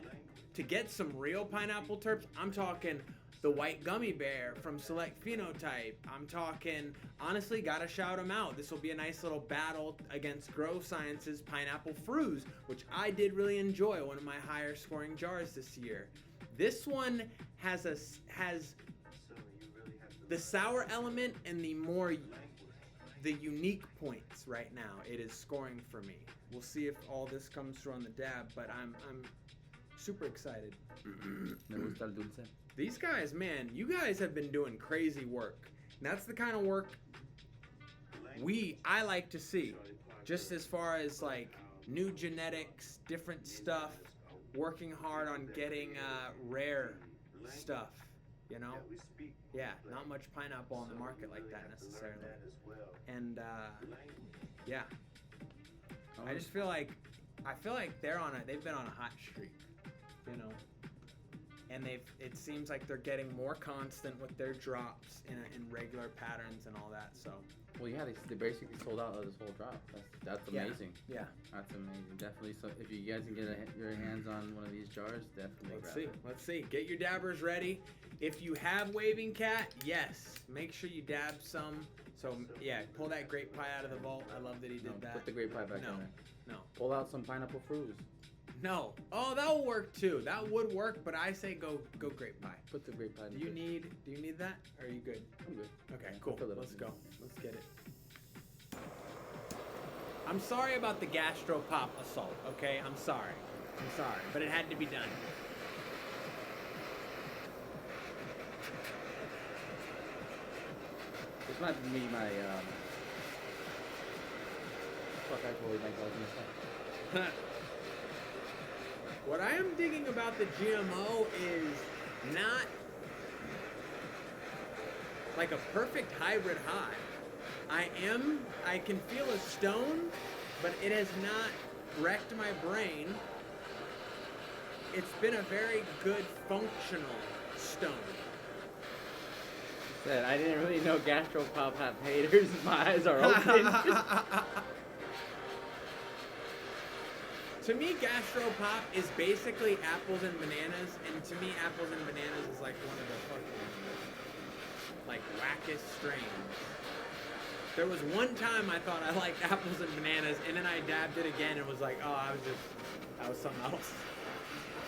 to get some real pineapple terps, I'm talking the white gummy bear from Select Phenotype. I'm talking, honestly, gotta shout them out. This will be a nice little battle against Grow Science's Pineapple Fruze, which I did really enjoy, one of my higher scoring jars this year. This one has the sour element and the unique points right now. It is scoring for me. We'll see if all this comes through on the dab, but I'm super excited. Me gusta el dulce. These guys, man, you guys have been doing crazy work. And that's the kind of work I like to see. Just as far as like new genetics, different stuff, working hard on getting rare stuff, you know? Yeah, not much pineapple on the market like that necessarily. And yeah. I just feel like they've been on a hot streak, you know? And it seems like they're getting more constant with their drops in regular patterns and all that. So Well, yeah, they basically sold out of this whole drop. That's amazing. Yeah. That's amazing. Definitely. So if you guys can get your hands on one of these jars, definitely Let's grab see. it. Let's see. Get your dabbers ready. If you have Waving Cat, yes, make sure you dab some. So yeah, pull that grape pie out of the vault. I love that he did that. Put the grape pie back No. in there. No. Pull out some pineapple fruits. No. Oh, that will work too. That would work, but I say go grape pie. Put the grape pie in Do you there. need that? Or are you good? I'm good. Okay, cool. Fill it up. Let's go. Let's get it. I'm sorry about the gastropop assault, okay? I'm sorry. But it had to be done. This might be my fuck, I totally like all this. What I am digging about the GMO is not like a perfect hybrid high. I can feel a stone, but it has not wrecked my brain. It's been a very good functional stone. Said I didn't really know Gastropop had haters. My eyes are open. To me, gastropop is basically apples and bananas, and to me, apples and bananas is like one of the fucking like wackest strains. There was one time I thought I liked apples and bananas, and then I dabbed it again and was like, oh, that was something else.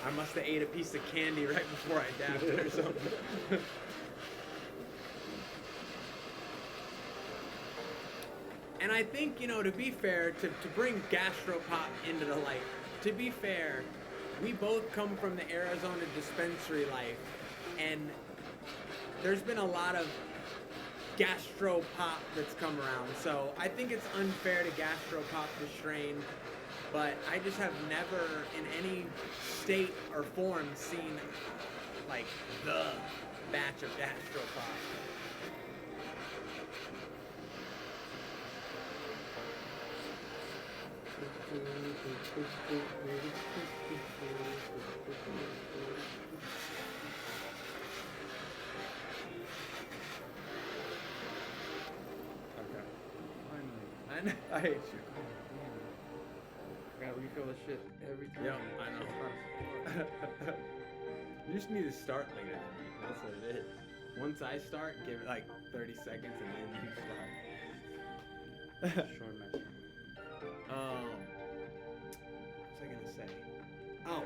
I must have ate a piece of candy right before I dabbed it or something. And I think, to be fair, to bring gastropop into the light, to be fair, we both come from the Arizona dispensary life, and there's been a lot of gastropop that's come around. So I think it's unfair to gastropop the strain, but I just have never in any state or form seen like the batch of gastropop. I hate you. Gotta refill this shit every time. Yep, I know. You just need to start later. That's what it is. Once I start, give it like 30 seconds and then you start. Short match. What was I gonna say? Oh,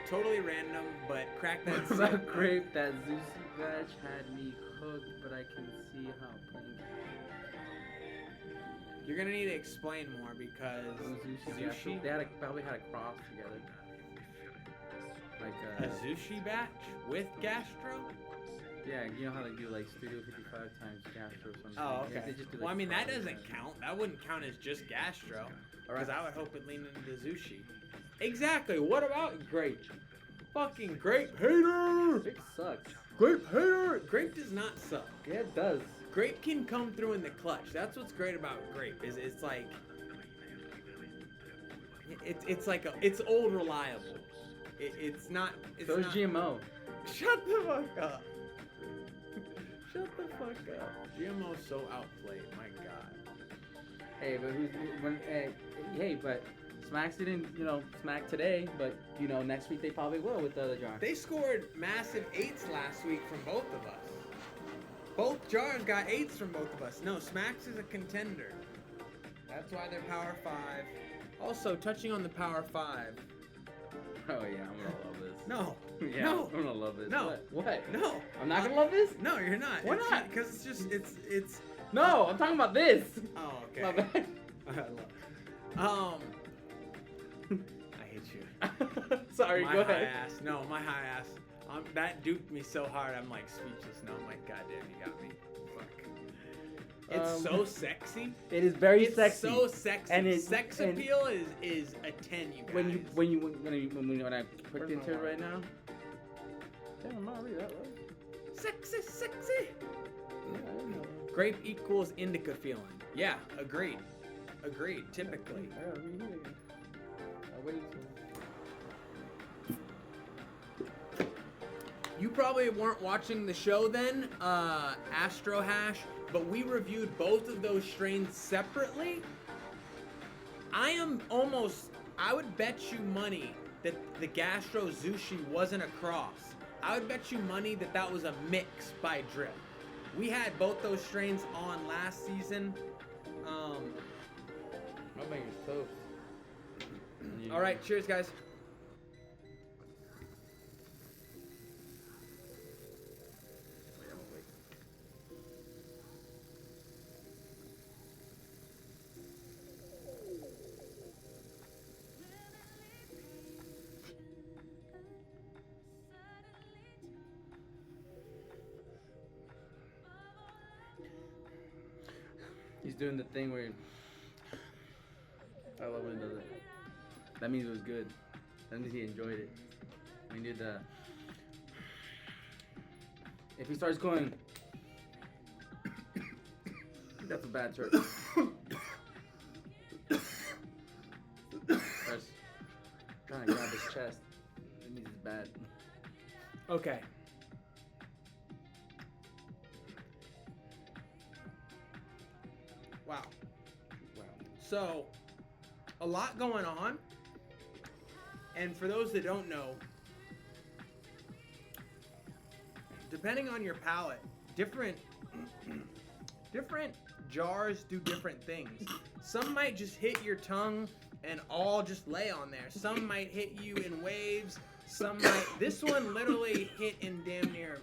totally random, but crack that. That grape, that Zusi batch had me hooked, but I can see how playing. You're gonna need to explain more because Sushi. They probably had a cross together. Like a sushi batch with gastro. Yeah, you know how they do like Studio 55 times gastro or something. Oh, Yeah, okay. they just do, Well, I like, mean that fries. doesn't count. That wouldn't count as just gastro. Because Alright. I would hope it leaned into sushi. Exactly. What about grape? Fucking grape hater. It sucks. Grape hater. Grape does not suck. Yeah, it does. Grape can come through in the clutch. That's what's great about grape. Is it's like it's like it's old reliable. It's not. It's So is not, GMO. Shut the fuck up. Shut the fuck up. GMO's so outplayed. My God. Hey, but hey, but Smacks didn't, smack today, but next week they probably will with the other jar. They scored massive 8s last week from both of us. Both jars got 8s from both of us. No, Smacks is a contender. That's why they're Power 5. Also, touching on the Power 5. Oh yeah, I'm gonna love this. No. Yeah, No. I'm gonna love this. No. What? No. I'm not gonna love this? No, you're not. Why not? Because it's just, it's. No, I'm talking about this. Oh, okay. My bad. I hate you. Sorry, my go high ahead. ass. No, my high ass. that duped me so hard. I'm like speechless now. I'm like, goddamn, you got me. Fuck. It's so sexy. It is very It's sexy. so sexy. And sex appeal is a 10, you guys. When I clicked into it right now. Damn, I'm not really that right. Sexy. Yeah, I didn't know. Grape equals indica feeling. Yeah, agreed. Typically. I gotta read it again. I waited till. You probably weren't watching the show then, Astro Hash, but we reviewed both of those strains separately. I would bet you money that the Gastro Zushi wasn't a cross. I would bet you money that was a mix by Drip. We had both those strains on last season. My banger's toast. All right, cheers, guys. He's doing the thing where I love when he does it. That means it was good. That means he enjoyed it. When he did the. If he starts going, that's a bad turn. Starts trying to grab his chest. That means it's bad. Okay. Wow. So, a lot going on. And for those that don't know, depending on your palate, different jars do different things. Some might just hit your tongue and all just lay on there. Some might hit you in waves. Some might. This one literally hit in damn near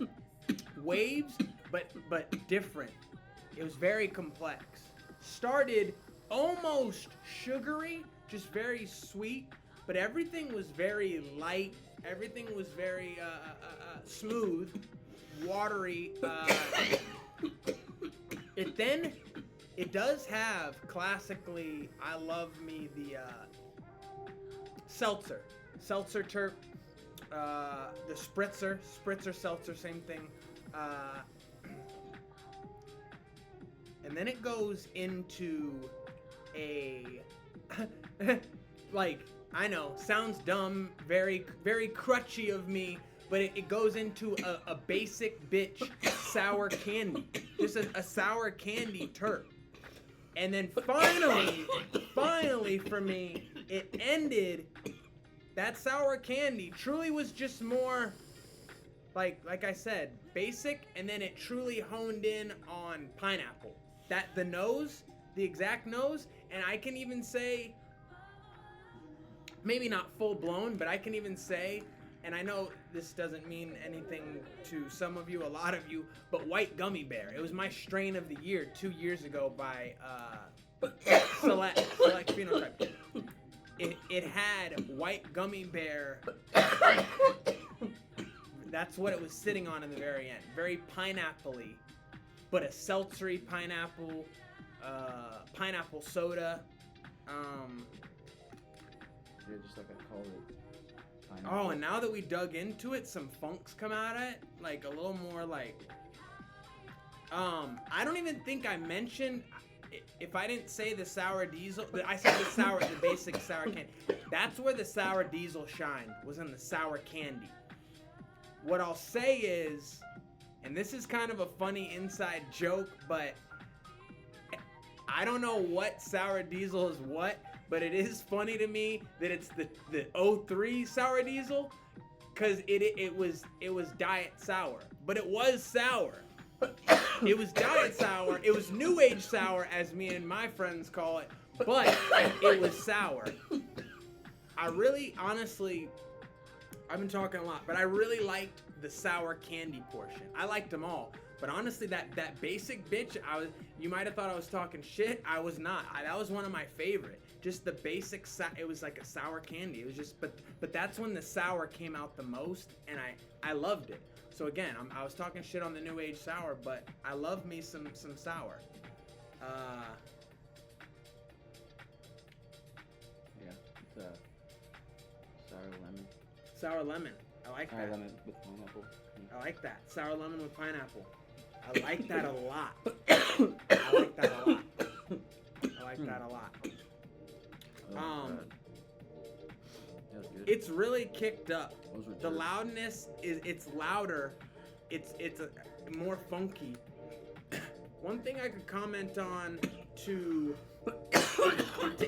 waves, but different. It was very complex. Started almost sugary, just very sweet, but everything was very light. Everything was very smooth, watery. It does have classically. I love me the seltzer terp. The spritzer seltzer, same thing. And then it goes into a like, I know, sounds dumb, very very crutchy of me, but it goes into a basic bitch sour candy, just a sour candy terp. And then finally for me, it ended. That sour candy truly was just more like I said, basic, and then it truly honed in on pineapple. The exact nose, and I can even say, maybe not full blown, but I can even say, and I know this doesn't mean anything to some of you, a lot of you, but White Gummy Bear. It was my strain of the year 2 years ago by select phenotype. It had white gummy bear. That's what it was sitting on in the very end. Very pineapple-y, but a seltzery pineapple, pineapple soda. Yeah, just like I call it. Oh, and now that we dug into it, some funks come out of it, like a little more like. I don't even think I mentioned. If I didn't say the sour diesel, I said the basic sour candy. That's where the sour diesel shined, was in the sour candy. What I'll say is, and this is kind of a funny inside joke, but I don't know what sour diesel is what, but it is funny to me that it's the 03 sour diesel, because it was diet sour, but it was sour. It was diet sour. It was new age sour, as me and my friends call it, but it was sour. I really, honestly, I've been talking a lot, but I really liked the sour candy portion. I liked them all, but honestly, that basic bitch, you might have thought I was talking shit. I was not. That was one of my favorite. Just the basic, it was like a sour candy. It was just, but that's when the sour came out the most, and I loved it. So again, I was talking shit on the new age sour, but I love me some sour. Yeah, it's sour lemon. Sour lemon. I like Sour that. lemon with pineapple. I like that. Sour lemon with pineapple. I like that a lot. I like that a lot. I like that a lot. That was good. It's really kicked up. Those were The jerks. loudness it's louder. It's a more funky. One thing I could comment on to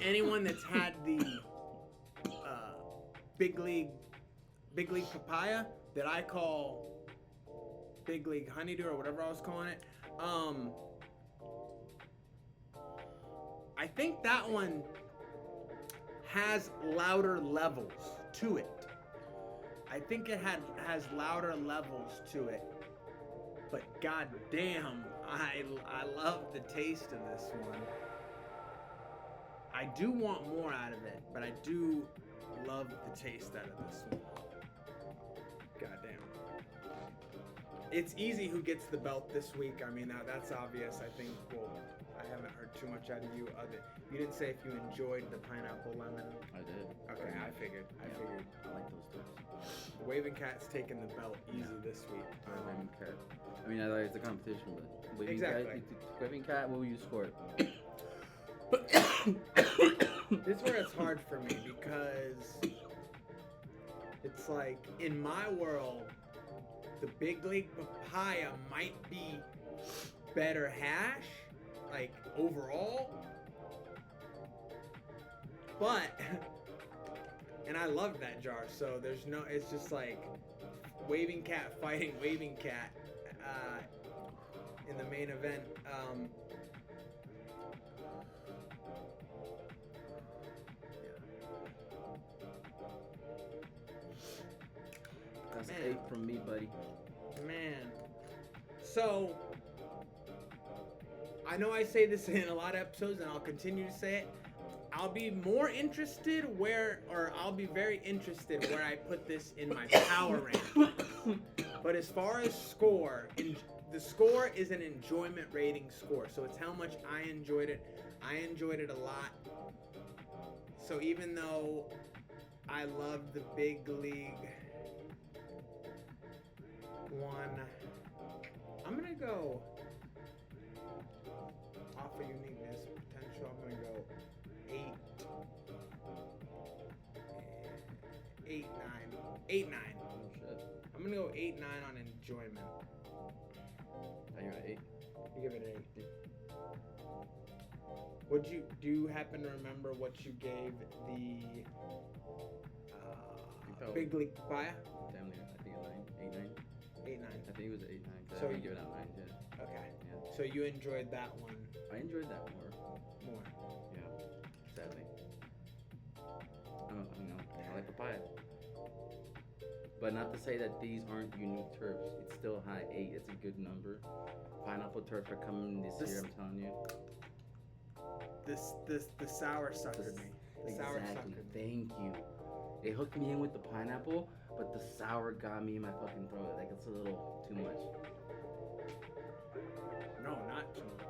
anyone that's had the Big League papaya that I call Big League honeydew or whatever I was calling it. I think that one has louder levels to it. I think it has louder levels to it. But goddamn, I love the taste of this one. I do want more out of it, but I do love the taste out of this one. Goddamn. It's easy who gets the belt this week. I mean, that's obvious. I think, well, I haven't heard too much out of you. You didn't say if you enjoyed the pineapple lemon. I did. Okay, I figured. I like those types. The Waving Cat's taking the belt easy this week. Waving cat. I mean, I like it's a competition, but waving Exactly. cat. Waving cat. What will you score it? This is where it's hard for me because it's like in my world, the Big League papaya might be better hash, like overall, but and I love that jar. So there's no. It's just like Waving Cat fighting Waving Cat in the main event. That's Man. 8 from me, buddy. Man. So, I know I say this in a lot of episodes and I'll continue to say it. I'll be more interested I'll be very interested where I put this in my power rank. But as far as score, the score is an enjoyment rating score. So it's how much I enjoyed it. I enjoyed it a lot. So even though I love the Big League one, I'm gonna go off of uniqueness potential. I'm gonna go 8, 9. Oh shit. I'm gonna go 8, 9 on enjoyment. I got 8. You give it an 8. Do you happen to remember what you gave the Big League papaya? Damn near. I think a 9. 8, 9. 8, 9. I think it was 8, 9. Cause So I you- haven't given out 9 yet. Okay. Yeah. So you enjoyed that one I enjoyed that more. more. Yeah. Sadly. I don't know. I like papaya. But not to say that these aren't unique turfs. It's still high 8. It's a good number. Pineapple turfs are coming this This- year, I'm telling you. the sour suckered me. The sour Exactly. suckered me. Thank you. It hooked me in with the pineapple, but the sour got me in my fucking throat. Like it's a little too much. No, not too much.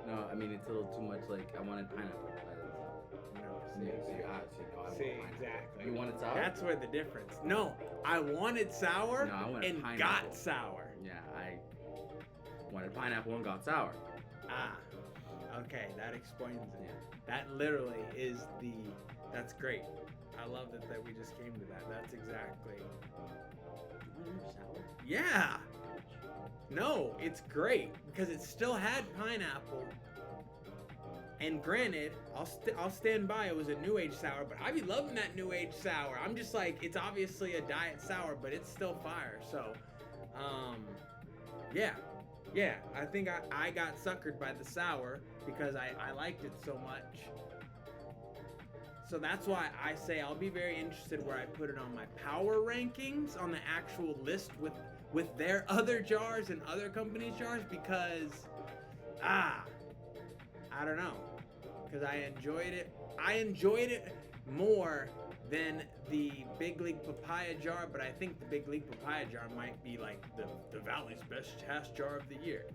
No, I mean it's a little too much. Like I wanted pineapple. No. I See, want pineapple. exactly. You wanted sour? That's where the difference. No, I wanted sour No, I wanted and pineapple. got sour. Yeah, I wanted pineapple and got sour. Ah, okay, that explains it. Yeah. That literally is that's great. I love that we just came to that. That's exactly. You want more sour? Yeah. No, it's great because it still had pineapple. And granted, I'll stand by. It was a New Age sour, but I be loving that New Age sour. I'm just like, it's obviously a diet sour, but it's still fire. So, yeah. I think I got suckered by the sour because I liked it so much. So that's why I say I'll be very interested where I put it on my power rankings on the actual list with their other jars and other companies' jars because I don't know, because I enjoyed it. I enjoyed it more than the Big League Papaya jar, but I think the Big League Papaya jar might be like the Valley's best hash jar of the year.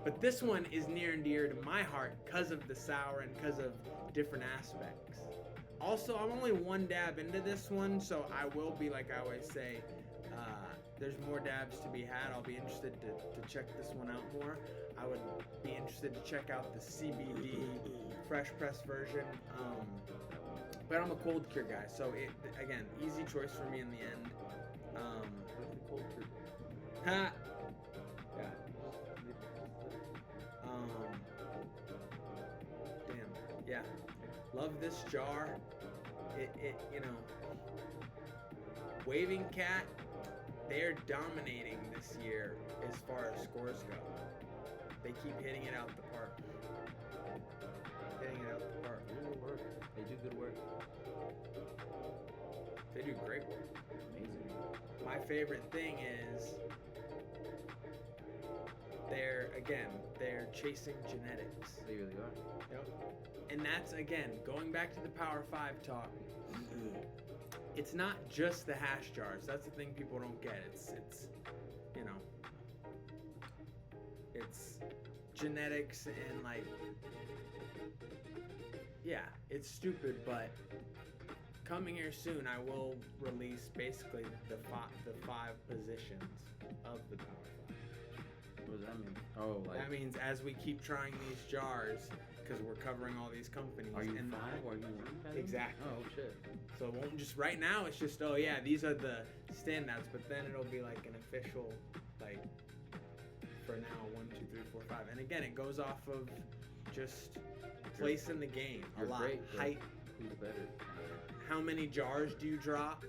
But this one is near and dear to my heart because of the sour and because of different aspects. Also, I'm only one dab into this one, so I will be, like I always say, there's more dabs to be had. I'll be interested to check this one out more. I would be interested to check out the CBD fresh press version. But I'm a cold cure guy, so again, easy choice for me in the end. What's the cold cure? Ha! Yeah. Damn. Yeah. Love this jar. It Waving Cat, they're dominating this year as far as scores go. They keep hitting it out the park. Hitting it out the park. They do good work. They do good work. They do great work. Amazing. My favorite thing is they're chasing genetics. They really are. Yep. And that's, again, going back to the Power 5 talk. It's not just the hash jars. That's the thing people don't get. It's it's genetics and it's stupid, but coming here soon, I will release basically the five positions of the Power 5. What does that mean? Oh, like. That means as we keep trying these jars, because we're covering all these companies. Are you and 5 or are you 1? Exactly. Oh shit. So it won't just right now. It's just these are the standouts, but then it'll be like an official for now 1, 2, 3, 4, 5, and again it goes off of just place in the game a You're lot. great, but Height. Who's better? How many jars do you drop?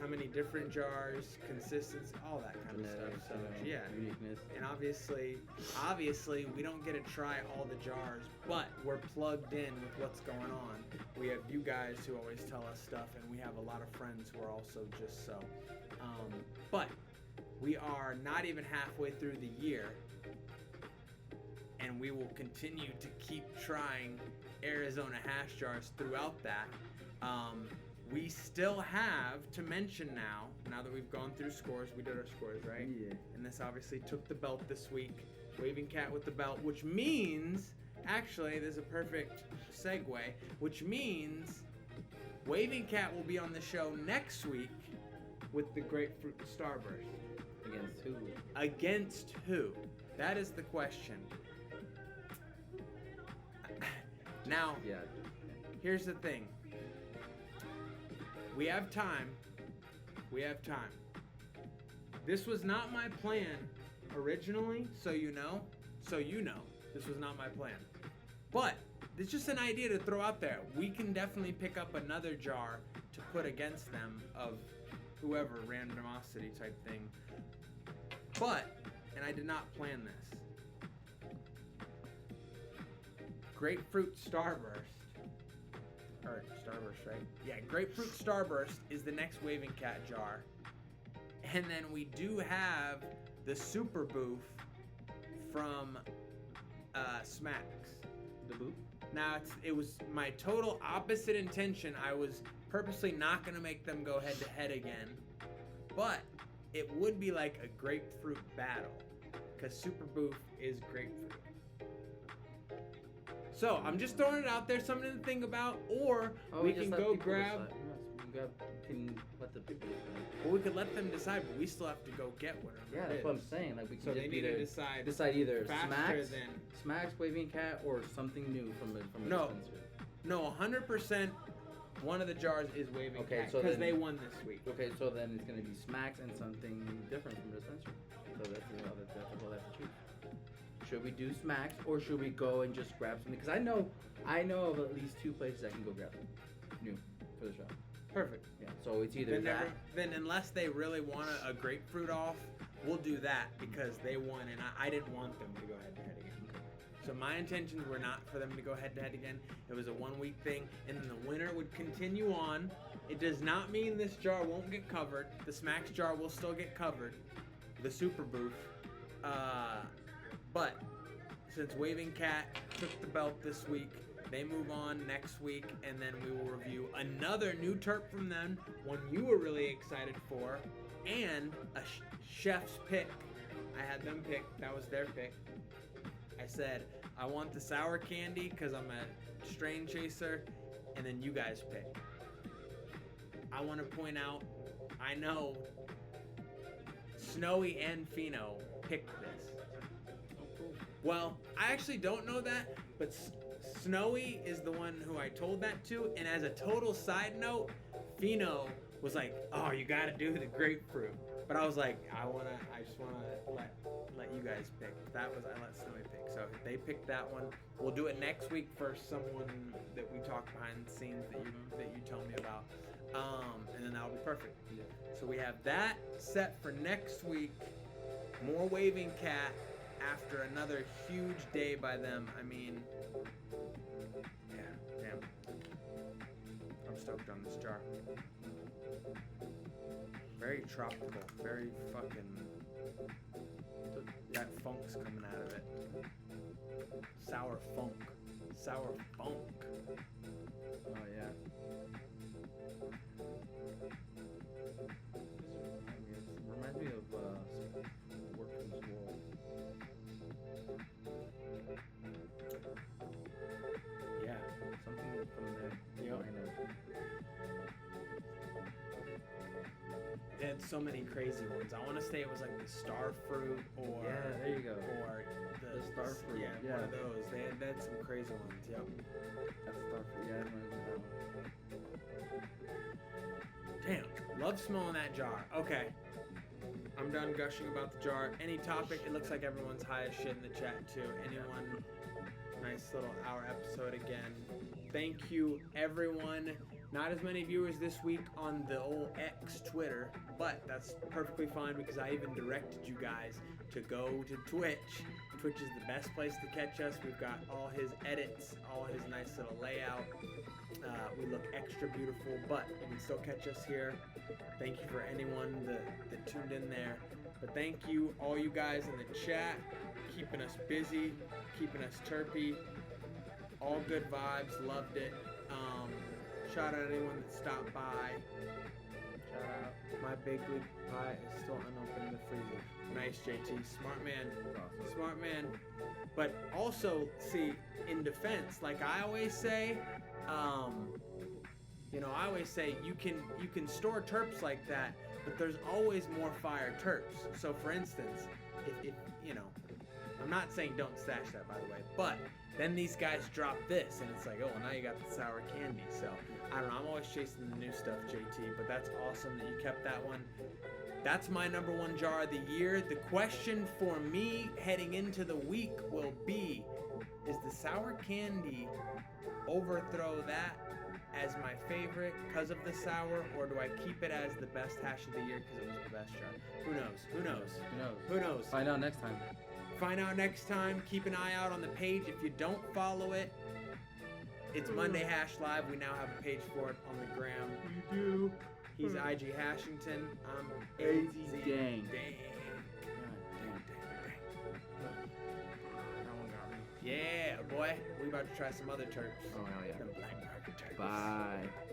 How many different jars, consistency, all that kind of stuff. So yeah. Uniqueness. And obviously, we don't get to try all the jars, but we're plugged in with what's going on. We have you guys who always tell us stuff, and we have a lot of friends who are also just so. But we are not even halfway through the year, and we will continue to keep trying Arizona hash jars throughout that. We still have to mention now that we've gone through scores, we did our scores, right? Yeah. And this obviously took the belt this week. Waving Cat with the belt, which means, actually, there's a perfect segue, which means Waving Cat will be on the show next week with the Grapefruit Starburst. Against who? Against who? That is the question. Now, Yeah. here's the thing. We have time. This was not my plan originally, so you know, this was not my plan. But it's just an idea to throw out there. We can definitely pick up another jar to put against them of whoever, randomosity type thing. And I did not plan this. Grapefruit Starburst. Or Starburst, right? Yeah, Grapefruit Starburst is the next Waving Cat jar. And then we do have the Super Boof from Smacks. The boot. Now it was my total opposite intention. I was purposely not gonna make them go head to head again, but it would be like a grapefruit battle, because Super Boof is grapefruit. So I'm just throwing it out there, something to think about, or we can go grab. Can let the people decide. Well, we could let them decide, but we still have to go get whatever. Yeah, it that's is. what I'm saying. Like we can So just they need to decide decide either faster Smacks, Waving Cat, or something new from a No. dispenser. No, 100%. One of the jars is Waving Okay, Cat so because then- they won this week. Okay, so then it's gonna be Smacks and something different from the dispenser. So that's what I have to choose. Should we do Smacks or should we go and just grab something? Because I know of at least 2 places I can go grab them new for the show. Perfect. Yeah. So it's either that. Then unless they really want a grapefruit off, we'll do that because they won and I didn't want them to go head to head again. So my intentions were not for them to go head to head again. It was a 1 week thing, and then the winner would continue on. It does not mean this jar won't get covered. The Smacks jar will still get covered. The Super Boof. But since Waving Cat took the belt this week, they move on next week, and then we will review another new terp from them, one you were really excited for, and a chef's pick. I had them pick. That was their pick. I said, I want the sour candy because I'm a strain chaser, and then you guys pick. I want to point out, I know Snowy and Fino picked this. Well, I actually don't know that, but Snowy is the one who I told that to, and as a total side note, Fino was like, "Oh, you got to do the grapefruit," but I was like, I just wanna let you guys pick. I let Snowy pick, so they picked that one. We'll do it next week for someone that we talk behind the scenes that you tell me about, and then that'll be perfect. Yeah. So we have that set for next week. More Waving Cat after another huge day by them. I mean, yeah, damn. I'm stoked on this jar. Very tropical, very fucking. That funk's coming out of it. Sour funk. Sour funk. Oh yeah. Reminds me of Workman's Wool. Yeah. Something from there. Yep. Line of. They had so many crazy ones. I want to say it was like the star fruit or Yeah, there you go. or The star fruit, Yeah, one of those. They had some crazy ones. Yep. That's Starfruit. Yeah, I remember that one. Damn, love smelling that jar. Okay, I'm done gushing about the jar. Any topic? It looks like everyone's high as shit in the chat too. Anyone? Nice little hour episode again. Thank you, everyone. Not as many viewers this week on the old X Twitter, but that's perfectly fine because I even directed you guys to go to Twitch. Twitch is the best place to catch us. We've got all his edits, all his nice little layout. We look extra beautiful, but you can still catch us here. Thank you for anyone that tuned in there. But thank you, all you guys in the chat, keeping us busy, keeping us terpy. All good vibes, loved it. Shout out anyone that stopped by. Shout out. My big league pie is still unopened in the freezer. Nice, JT. Smart man. Awesome. Smart man. But also, see, in defense, like I always say, I always say you can store terps like that, but there's always more fire terps. So for instance, if I'm not saying don't stash that, by the way, but then these guys drop this, and it's like, oh, well, now you got the sour candy. So I don't know. I'm always chasing the new stuff, JT. But that's awesome that you kept that one. That's my number one jar of the year. The question for me heading into the week will be, is the sour candy overthrow that as my favorite because of the sour, or do I keep it as the best hash of the year because it was the best jar? Who knows? Who knows? Who knows? Who knows? Find out next time. Find out next time. Keep an eye out on the page. If you don't follow it, it's Monday Hash Live. We now have a page for it on the gram. We do. He's IG Hashington. I'm AZ AZ Gang. Dang. God damn. That one got me. boy. We about to try some other turps. Oh hell yeah. Them black market turps. Bye.